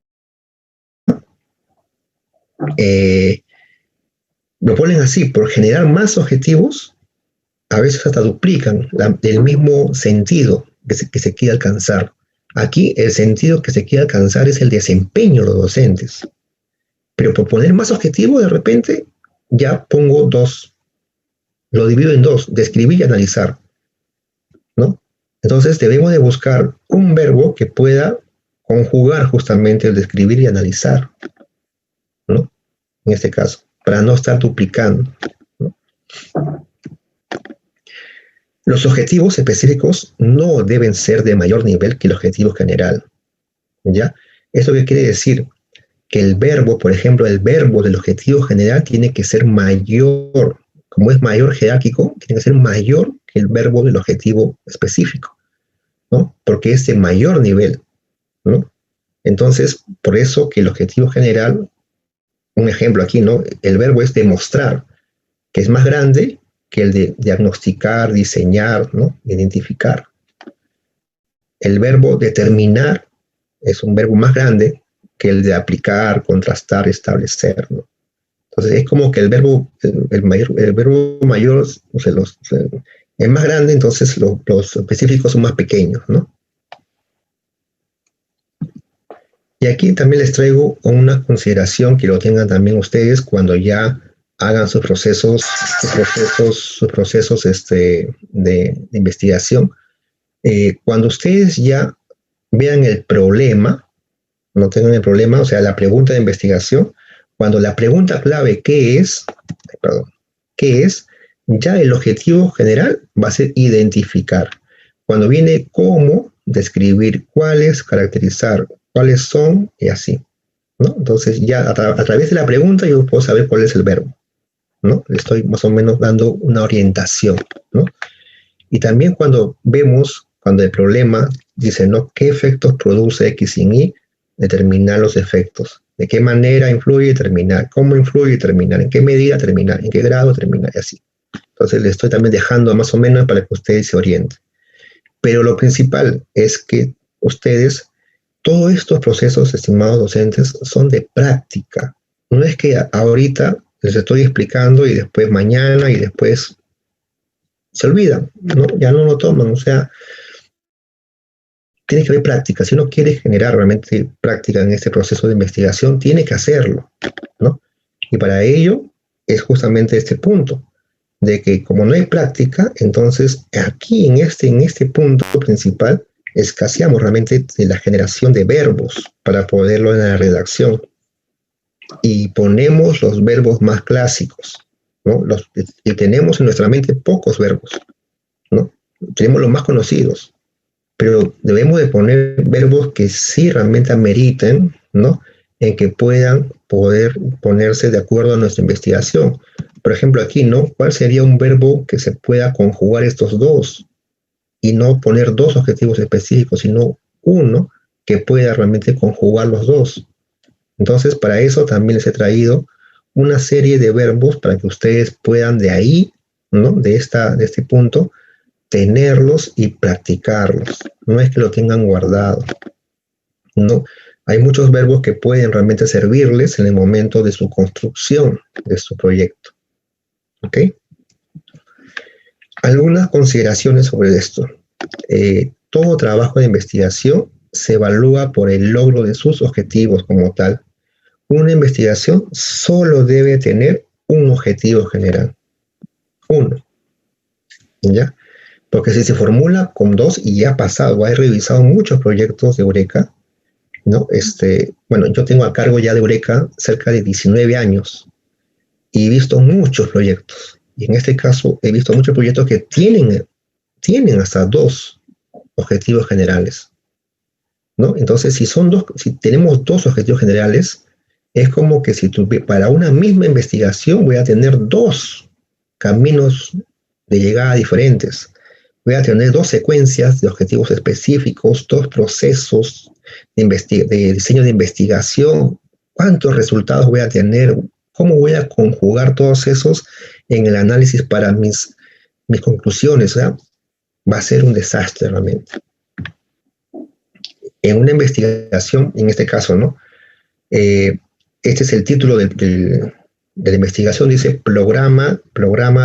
S1: lo ponen así, por generar más objetivos, a veces hasta duplican el mismo sentido que se quiere alcanzar. Aquí el sentido que se quiere alcanzar es el desempeño de los docentes. Pero por poner más objetivos, de repente, ya pongo dos. Lo divido en dos, describir y analizar, ¿no? Entonces debemos de buscar un verbo que pueda conjugar justamente el describir y analizar, ¿no? En este caso, para no estar duplicando, ¿no? Los objetivos específicos no deben ser de mayor nivel que el objetivo general, ¿ya? ¿Esto qué quiere decir? Que el verbo, por ejemplo, el verbo del objetivo general tiene que ser mayor, como es mayor jerárquico, tiene que ser mayor que el verbo del objetivo específico, ¿no? Porque es de mayor nivel, ¿no? Entonces, por eso que el objetivo general, un ejemplo aquí, ¿no? El verbo es demostrar, que es más grande que el de diagnosticar, diseñar, ¿no? Identificar. El verbo determinar es un verbo más grande que el de aplicar, contrastar, establecer, ¿no? Entonces es como que el verbo mayor, o sea, es más grande, entonces los específicos son más pequeños, ¿no? Y aquí también les traigo una consideración que lo tengan también ustedes cuando ya hagan sus procesos de investigación. Cuando ustedes ya vean el problema, no tengan el problema, o sea, la pregunta de investigación, cuando la pregunta clave, ¿qué es? Ya el objetivo general va a ser identificar. Cuando viene cómo, describir cuáles, caracterizar cuáles son y así, ¿no? Entonces ya a través de la pregunta yo puedo saber cuál es el verbo, ¿no? Le estoy más o menos dando una orientación, ¿no? Y también cuando el problema dice, ¿no? ¿Qué efectos produce X sin Y? Determinar los efectos. ¿De qué manera influye? Determinar. ¿Cómo influye? Determinar. ¿En qué medida? Determinar. ¿En qué grado? Determinar. Y así. Entonces le estoy también dejando más o menos para que ustedes se orienten. Pero lo principal es que ustedes, todos estos procesos, estimados docentes, son de práctica. No es que ahorita les estoy explicando y después mañana y después se olvidan, ¿no? Ya no lo toman, o sea, tiene que haber práctica. Si uno quiere generar realmente práctica en este proceso de investigación, tiene que hacerlo, ¿no? Y para ello es justamente este punto, de que como no hay práctica, entonces aquí en este punto principal, escaseamos realmente de la generación de verbos para poderlo en la redacción. Y ponemos los verbos más clásicos, ¿no? Y tenemos en nuestra mente pocos verbos, ¿no? Tenemos los más conocidos, pero debemos de poner verbos que sí realmente ameriten, ¿no? En que puedan poder ponerse de acuerdo a nuestra investigación. Por ejemplo, aquí, ¿no? ¿Cuál sería un verbo que se pueda conjugar estos dos? Y no poner dos objetivos específicos, sino uno que pueda realmente conjugar los dos. Entonces, para eso también les he traído una serie de verbos para que ustedes puedan de ahí, ¿no? De este punto, tenerlos y practicarlos. No es que lo tengan guardado, ¿no? Hay muchos verbos que pueden realmente servirles en el momento de su construcción de su proyecto. ¿Ok? Algunas consideraciones sobre esto. Todo trabajo de investigación se evalúa por el logro de sus objetivos como tal. Una investigación solo debe tener un objetivo general. Uno. ¿Ya? Porque si se formula con dos, y ya ha pasado, he revisado muchos proyectos de Eureka, ¿no? Bueno, yo tengo a cargo ya de Eureka cerca de 19 años y he visto muchos proyectos. Y en este caso he visto muchos proyectos que tienen hasta dos objetivos generales, ¿no? Entonces, si tenemos dos objetivos generales, es como que para una misma investigación voy a tener dos caminos de llegada diferentes. Voy a tener dos secuencias de objetivos específicos, dos procesos de diseño de investigación, cuántos resultados voy a tener, cómo voy a conjugar todos esos en el análisis para mis conclusiones, ¿verdad? Va a ser un desastre realmente. En una investigación, en este caso, ¿no? Este es el título de la investigación, dice programa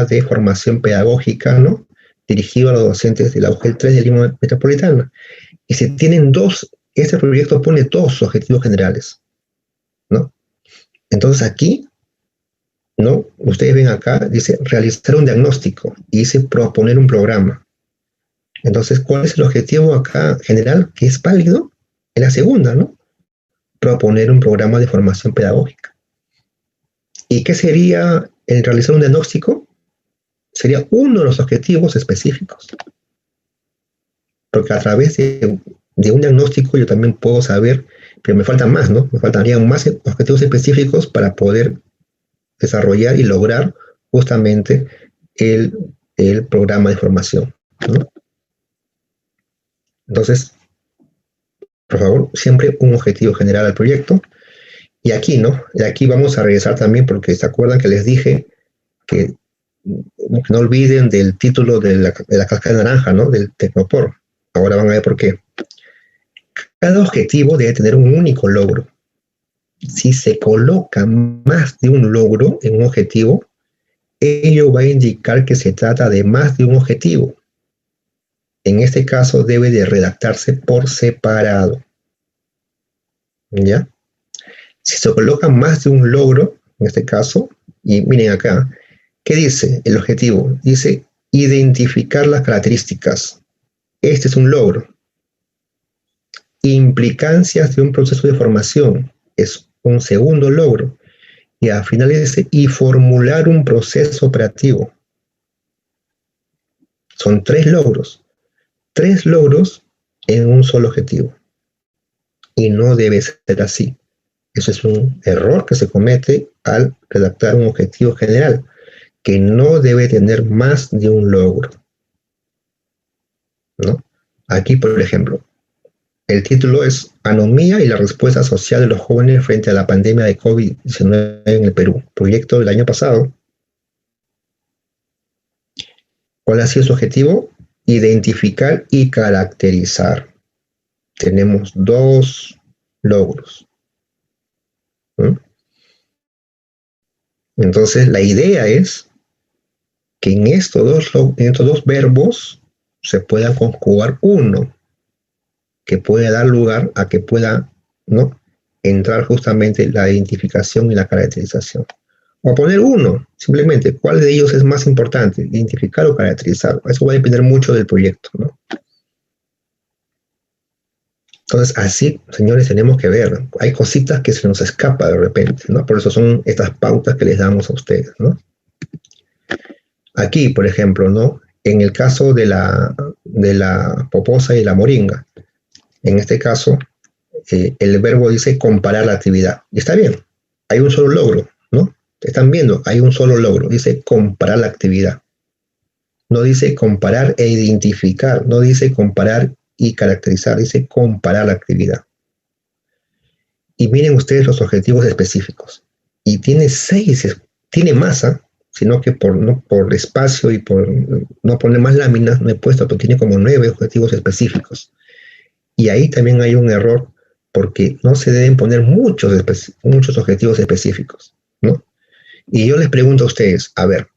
S1: de formación pedagógica, ¿no? Dirigido a los docentes de la UGEL 3 de Lima Metropolitana. Y se tienen este proyecto pone dos objetivos generales, ¿no? Entonces aquí, ¿no? Ustedes ven acá, dice realizar un diagnóstico y dice proponer un programa. Entonces, ¿cuál es el objetivo acá general que es válido? En la segunda, ¿no? Proponer un programa de formación pedagógica. ¿Y qué sería el realizar un diagnóstico? Sería uno de los objetivos específicos. Porque a través de un diagnóstico yo también puedo saber, pero me faltan más, ¿no? Me faltarían más objetivos específicos para poder desarrollar y lograr justamente el programa de formación, ¿no? Entonces, por favor, siempre un objetivo general al proyecto. Y aquí, ¿no? Y aquí vamos a regresar también porque se acuerdan que les dije que no olviden del título de la cascada naranja, ¿no? Del Tecnopor. Ahora van a ver por qué. Cada objetivo debe tener un único logro. Si se coloca más de un logro en un objetivo, ello va a indicar que se trata de más de un objetivo. En este caso debe de redactarse por separado. ¿Ya? Si se coloca más de un logro, en este caso, y miren acá, ¿qué dice el objetivo? Dice identificar las características. Este es un logro. Implicancias de un proceso de formación es un segundo logro. Y al final dice y formular un proceso operativo. Son 3 logros. 3 logros en un solo objetivo. Y no debe ser así. Eso es un error que se comete al redactar un objetivo general, que no debe tener más de un logro, ¿no? Aquí, por ejemplo, el título es Anomía y la respuesta social de los jóvenes frente a la pandemia de COVID-19 en el Perú, proyecto del año pasado. ¿Cuál ha sido su objetivo? Identificar y caracterizar. Tenemos 2 logros. ¿Mm? Entonces, la idea es que en estos dos verbos se pueda conjugar uno que puede dar lugar a que pueda, ¿no?, entrar justamente la identificación y la caracterización. O poner uno, simplemente, ¿cuál de ellos es más importante? Identificar o caracterizar. Eso va a depender mucho del proyecto, ¿no? Entonces, así, señores, tenemos que ver. Hay cositas que se nos escapa de repente, ¿no? Por eso son estas pautas que les damos a ustedes, ¿no? Aquí, por ejemplo, ¿no? En el caso de la poposa y la moringa, en este caso, el verbo dice comparar la actividad. Y está bien, hay un solo logro, ¿no? Están viendo, hay un solo logro. Dice comparar la actividad. No dice comparar e identificar, no dice comparar y caracterizar, dice comparar la actividad. Y miren ustedes los objetivos específicos. Y tiene 6, tiene masa, sino que por espacio y por no poner más láminas, no he puesto, pero tiene como 9 objetivos específicos. Y ahí también hay un error, porque no se deben poner muchos objetivos específicos, ¿no? Y yo les pregunto a ustedes, a ver,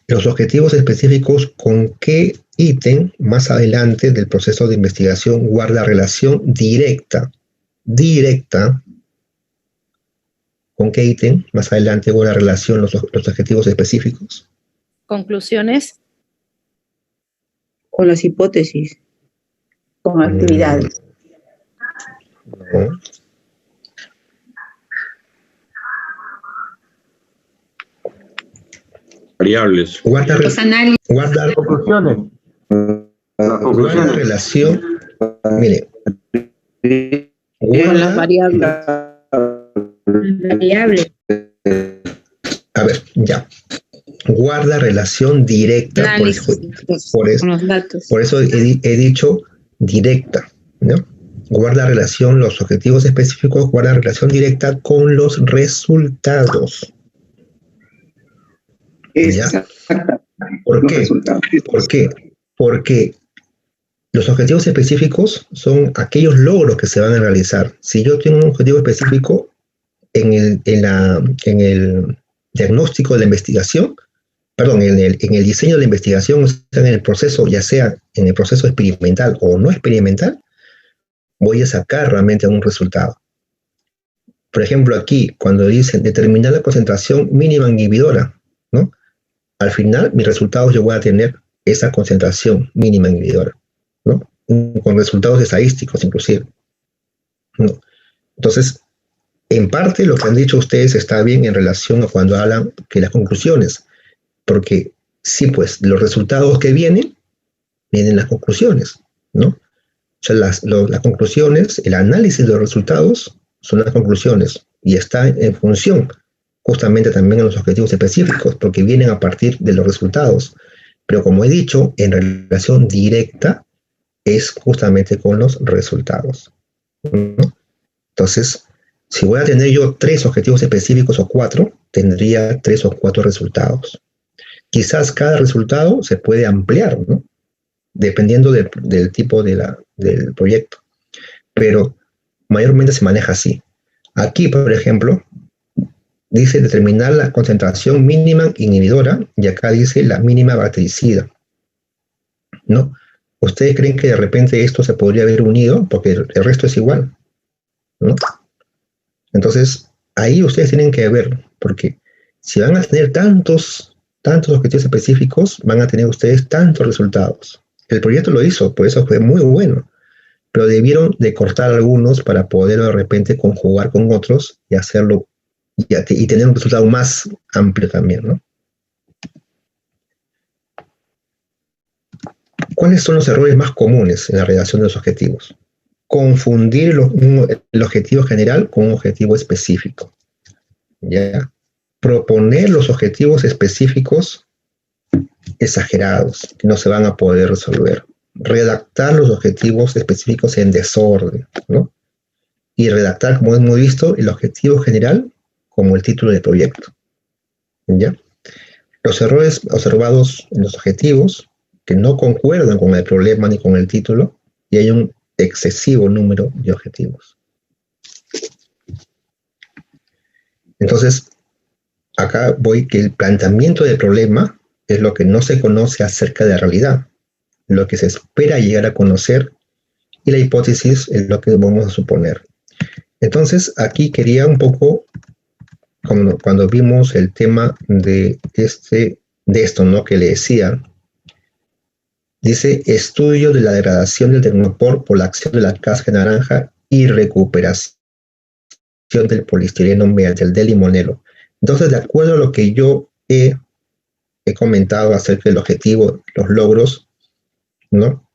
S1: los objetivos específicos, ¿con qué ítem más adelante del proceso de investigación guarda relación directa? ¿Con qué ítem más adelante guarda relación los objetivos específicos?
S5: Conclusiones.
S2: Con las hipótesis. Con actividades.
S1: No.
S3: Variables.
S1: Guarda
S3: Conclusiones.
S1: guarda relación. Mire.
S5: Con las variables.
S1: A ver, ya. Guarda relación directa.
S5: Análisis,
S1: Por eso
S5: con los datos.
S1: Por eso he dicho directa, ¿no? guarda relación, los objetivos específicos guardan relación directa con los resultados. ¿Ya? ¿Por qué? ¿Por qué? Porque los objetivos específicos son aquellos logros que se van a realizar. Si yo tengo un objetivo específico en el diagnóstico de la investigación, perdón, en el diseño de la investigación, o sea, en el proceso, ya sea en el proceso experimental o no experimental, voy a sacar realmente un resultado. Por ejemplo, aquí, cuando dicen determinar la concentración mínima inhibidora, ¿no? Al final, mis resultados yo voy a tener esa concentración mínima inhibidora, ¿no? Con resultados estadísticos, inclusive, ¿no? Entonces, en parte, lo que han dicho ustedes está bien en relación a cuando hablan que las conclusiones, porque sí, pues, los resultados que vienen las conclusiones, ¿no? O sea, las conclusiones, el análisis de los resultados son las conclusiones y está en función justamente también a los objetivos específicos, porque vienen a partir de los resultados. Pero como he dicho, en relación directa es justamente con los resultados, ¿no? Entonces, si voy a tener yo 3 objetivos específicos o 4, tendría 3 o 4 resultados. Quizás cada resultado se puede ampliar, ¿no? Dependiendo del tipo del proyecto. Pero mayormente se maneja así. Aquí, por ejemplo, dice determinar la concentración mínima inhibidora y acá dice la mínima bactericida, ¿no? ¿Ustedes creen que de repente esto se podría haber unido? Porque el resto es igual, ¿no? Entonces, ahí ustedes tienen que ver, porque si van a tener tantos objetivos específicos, van a tener ustedes tantos resultados. El proyecto lo hizo, por eso fue muy bueno, pero debieron de cortar algunos para poder de repente conjugar con otros y hacerlo y tener un resultado más amplio también, ¿no? ¿Cuáles son los errores más comunes en la redacción de los objetivos? Confundir el objetivo general con un objetivo específico. ¿Ya? Proponer los objetivos específicos exagerados, que no se van a poder resolver. Redactar los objetivos específicos en desorden, ¿no? Y redactar, como hemos visto, el objetivo general como el título del proyecto. ¿Ya? Los errores observados en los objetivos que no concuerdan con el problema ni con el título, y hay un excesivo número de objetivos. Entonces, acá voy que el planteamiento del problema es lo que no se conoce acerca de la realidad, lo que se espera llegar a conocer, y la hipótesis es lo que vamos a suponer. Entonces, aquí quería un poco, cuando vimos el tema de esto, ¿no? Que le decía, dice, estudio de la degradación del tecnopor por la acción de la cáscara naranja y recuperación del poliestireno mediante el delimonelo. Entonces, de acuerdo a lo que yo he comentado acerca del objetivo, los logros, ¿no?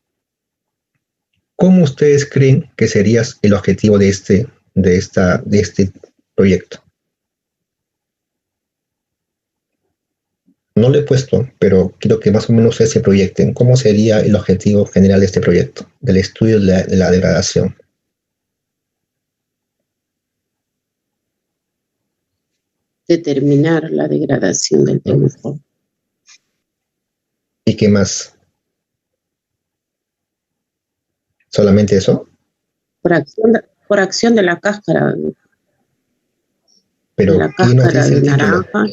S1: ¿Cómo ustedes creen que sería el objetivo de este proyecto? No lo he puesto, pero quiero que más o menos se proyecten. ¿Cómo sería el objetivo general de este proyecto, del estudio de la degradación?
S7: Determinar la degradación del tecnopor.
S1: ¿Y qué más? ¿Solamente eso?
S7: Por acción de la cáscara.
S1: Pero
S7: de la
S1: ¿quién nos
S7: cáscara
S1: dice
S7: de
S1: el título?
S7: naranja.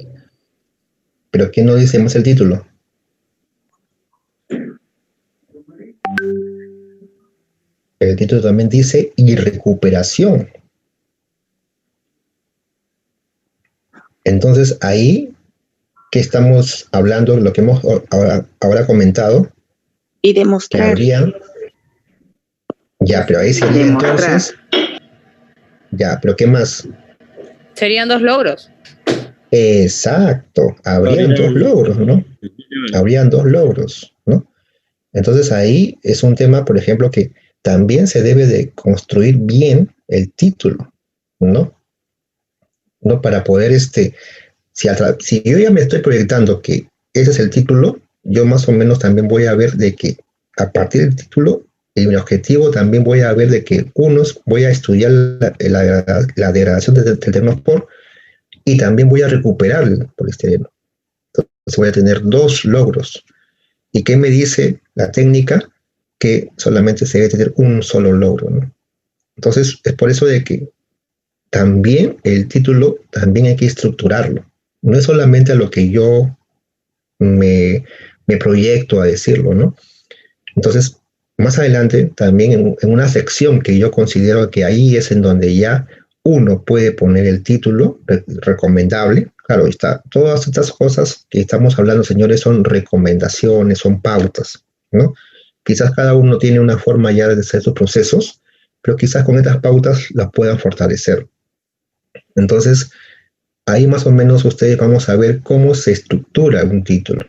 S1: ¿Pero quién nos dice más el título? El título también dice y recuperación. Entonces ahí que estamos hablando, lo que hemos ahora comentado,
S2: Y
S1: que
S2: demostrar.
S1: habría, ya, pero ahí sería
S2: Demostrar.
S1: entonces, ya, pero ¿qué más?
S5: Serían 2 logros.
S1: Exacto, habrían 2 logros, ¿no? Habrían 2 logros, ¿no? Entonces ahí es un tema, por ejemplo, que también se debe de construir bien el título, ¿no? ¿No? Para poder, si yo ya me estoy proyectando que ese es el título, yo más o menos también voy a ver de que a partir del título Y mi objetivo también voy a ver de que voy a estudiar la degradación del tecnospor y también voy a recuperar el poliestireno. Entonces voy a tener 2 logros. ¿Y qué me dice la técnica? Que solamente se debe tener un solo logro, ¿no? Entonces es por eso de que también el título también hay que estructurarlo. No es solamente a lo que yo me proyecto a decirlo, ¿no? Entonces, más adelante, también en una sección que yo considero que ahí es en donde ya uno puede poner el título recomendable. Claro, está, todas estas cosas que estamos hablando, señores, son recomendaciones, son pautas, ¿no? Quizás cada uno tiene una forma ya de hacer sus procesos, pero quizás con estas pautas las puedan fortalecer. Entonces, ahí más o menos ustedes vamos a ver cómo se estructura un título,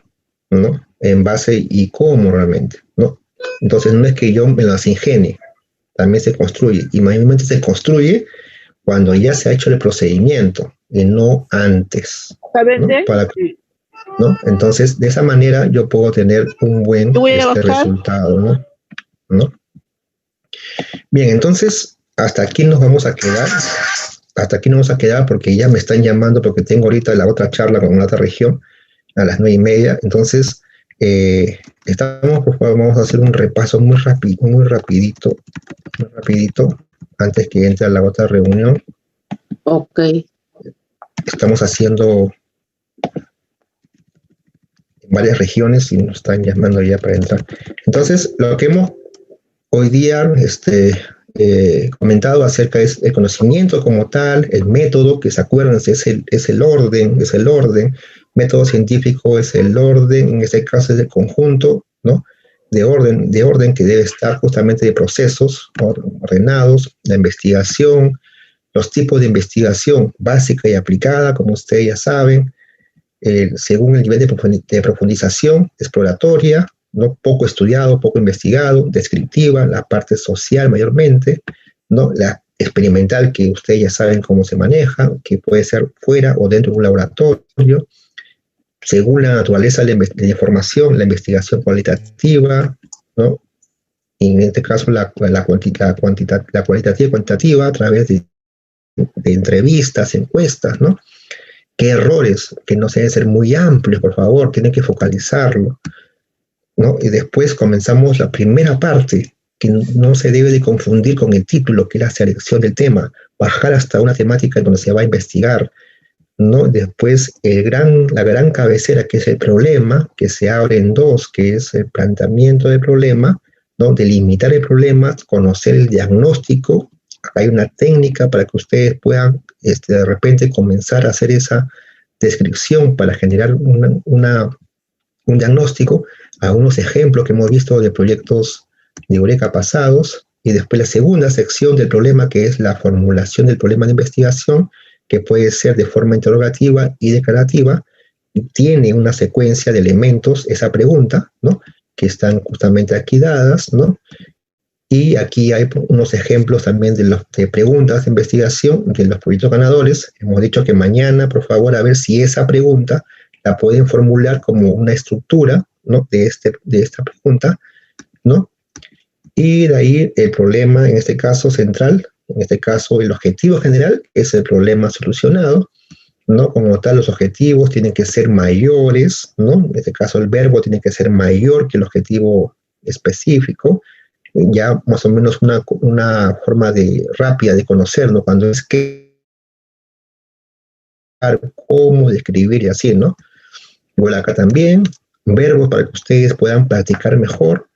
S1: ¿no? En base y cómo realmente, ¿no? Entonces no es que yo me las ingenie, también se construye, y mayormente se construye cuando ya se ha hecho el procedimiento, y no antes, ¿no? ¿No? Entonces, de esa manera yo puedo tener un buen resultado, ¿no? Bien, entonces, hasta aquí nos vamos a quedar. Hasta aquí nos vamos a quedar porque ya me están llamando porque tengo ahorita la otra charla con la otra región a las 9:30. Entonces, por favor, vamos a hacer un repaso muy rapidito, antes que entre a la otra reunión.
S7: Ok.
S1: Estamos haciendo en varias regiones y nos están llamando ya para entrar. Entonces, lo que hemos hoy día comentado acerca es el conocimiento como tal, el método, que se acuerdan, es el orden, método científico es el orden, en este caso es el conjunto, ¿no? De orden que debe estar justamente de procesos ordenados, la investigación, los tipos de investigación básica y aplicada, como ustedes ya saben, según el nivel de profundización, exploratoria, ¿no? Poco estudiado, poco investigado, descriptiva, la parte social mayormente, ¿no? La experimental, que ustedes ya saben cómo se maneja, que puede ser fuera o dentro de un laboratorio, según la naturaleza de la información, la investigación cualitativa, ¿no? Y en este caso la cualitativa y cuantitativa a través de entrevistas, encuestas, ¿no? ¿Qué errores? Que no se deben ser muy amplios, por favor, tienen que focalizarlo, ¿no? Y después comenzamos la primera parte, que no se debe de confundir con el título, que es la selección del tema, bajar hasta una temática donde se va a investigar, ¿no? Después la gran cabecera, que es el problema, que se abre en 2, que es el planteamiento del problema, ¿no? Delimitar el problema, conocer el diagnóstico. Hay una técnica para que ustedes puedan de repente comenzar a hacer esa descripción para generar un diagnóstico, algunos ejemplos que hemos visto de proyectos de Eureka pasados, y después la segunda sección del problema, que es la formulación del problema de investigación, que puede ser de forma interrogativa y declarativa, y tiene una secuencia de elementos, esa pregunta, ¿no? Que están justamente aquí dadas, ¿no? Y aquí hay unos ejemplos también de preguntas de investigación de los proyectos ganadores. Hemos dicho que mañana, por favor, a ver si esa pregunta la pueden formular como una estructura, ¿no? de esta pregunta, ¿no? Y de ahí el problema, en este caso central, en este caso el objetivo general es el problema solucionado, ¿no? Como tal, los objetivos tienen que ser mayores, ¿no? En este caso el verbo tiene que ser mayor que el objetivo específico. Ya más o menos una forma rápida de conocerlo, cuando es que, cómo describir y así, ¿no? Igual acá también, verbos para que ustedes puedan practicar mejor,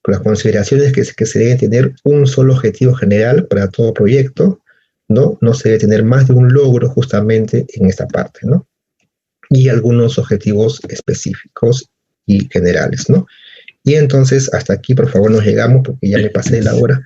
S1: con las consideraciones que se debe tener un solo objetivo general para todo proyecto, ¿no? No se debe tener más de un logro justamente en esta parte, ¿no? Y algunos objetivos específicos y generales, ¿no? Y entonces, hasta aquí, por favor, nos llegamos, porque ya me pasé de la hora.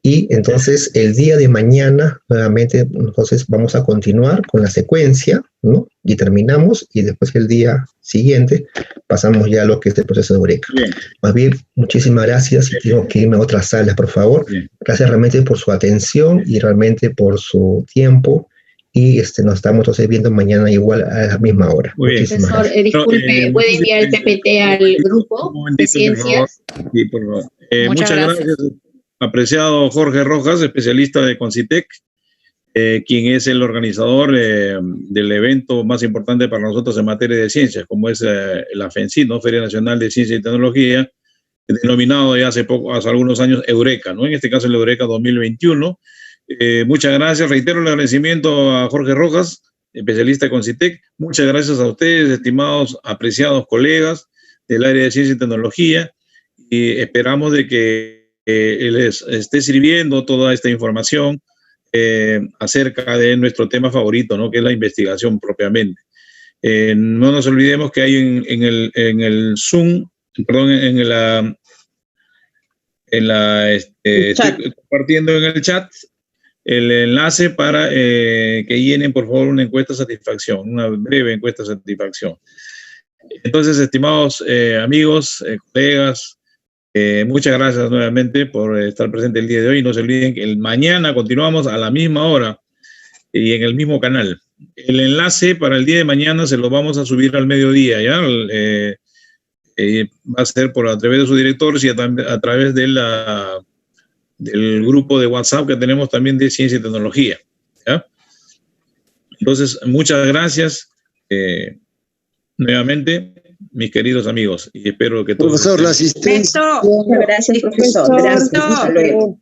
S1: Y entonces, el día de mañana, nuevamente, entonces vamos a continuar con la secuencia, ¿no? Y terminamos, y después el día siguiente pasamos ya a lo que es el proceso de Eureka. Bien. Más bien, muchísimas gracias, y tengo que irme a otras salas, por favor. Bien. Gracias realmente por su atención y realmente por su tiempo. y nos estamos entonces viendo mañana igual a la misma hora.
S3: Muy bien.
S1: Muchísimas
S2: Profesor,
S1: gracias.
S2: disculpe, ¿puede enviar el PPT al grupo
S3: Un momentito,
S2: de ciencias?
S3: por favor. Sí, por favor.
S5: Muchas
S3: Muchas
S5: gracias.
S3: gracias, apreciado Jorge Rojas, especialista de Concitec, quien es el organizador del evento más importante para nosotros en materia de ciencias, como es la FENCI, ¿no? Feria Nacional de Ciencia y Tecnología, denominado ya hace algunos años Eureka, ¿no? En este caso el Eureka 2021. Muchas gracias, reitero el agradecimiento a Jorge Rojas, especialista de Concitec. Muchas gracias a ustedes, estimados, apreciados colegas del área de ciencia y tecnología, y esperamos de que les esté sirviendo toda esta información acerca de nuestro tema favorito, ¿no? Que es la investigación propiamente. No nos olvidemos que hay en el Zoom, perdón, estoy compartiendo en el chat el enlace para que llenen por favor una encuesta de satisfacción, una breve encuesta de satisfacción. Entonces, estimados amigos, colegas, muchas gracias nuevamente por estar presente el día de hoy. No se olviden que mañana continuamos a la misma hora y en el mismo canal. El enlace para el día de mañana se lo vamos a subir al mediodía, ¿ya? Va a ser a través de sus directores y a través de del grupo de WhatsApp que tenemos también de Ciencia y Tecnología, ¿ya? Entonces, muchas gracias nuevamente, mis queridos amigos, y espero que todos...
S8: Profesor, la asistencia.
S6: Muchas gracias, profesor. Gracias. Hasta luego.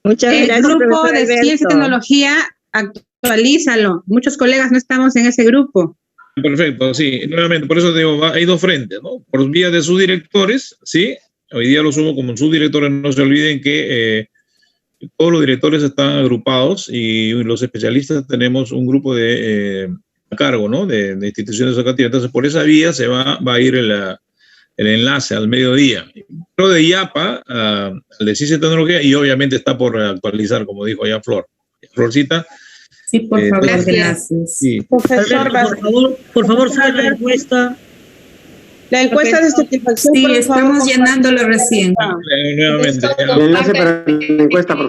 S2: Muchas
S9: El
S2: gracias,
S9: grupo
S2: profesor
S9: de
S2: Alberto.
S9: Ciencia y Tecnología, actualízalo. Muchos colegas no estamos en ese grupo.
S3: Perfecto, sí, nuevamente, por eso digo, hay dos frentes, ¿no? Por vía de sus directores, ¿sí? Hoy día lo sumo como subdirectores, no se olviden que todos los directores están agrupados y los especialistas tenemos un grupo a cargo, ¿no? De instituciones educativas. Entonces, por esa vía se va a ir el enlace al mediodía. Pero de IAPA al de Ciencia y Tecnología, y obviamente está por actualizar, como dijo ya Florcita.
S2: Sí, por favor,
S3: Entonces,
S2: gracias.
S3: sí.
S2: Profesor,
S4: Por favor, salve la encuesta.
S7: La encuesta de satisfacción.
S2: sí,
S7: por favor,
S2: estamos llenándolo recién.
S3: Nuevamente.
S8: El enlace para la encuesta, por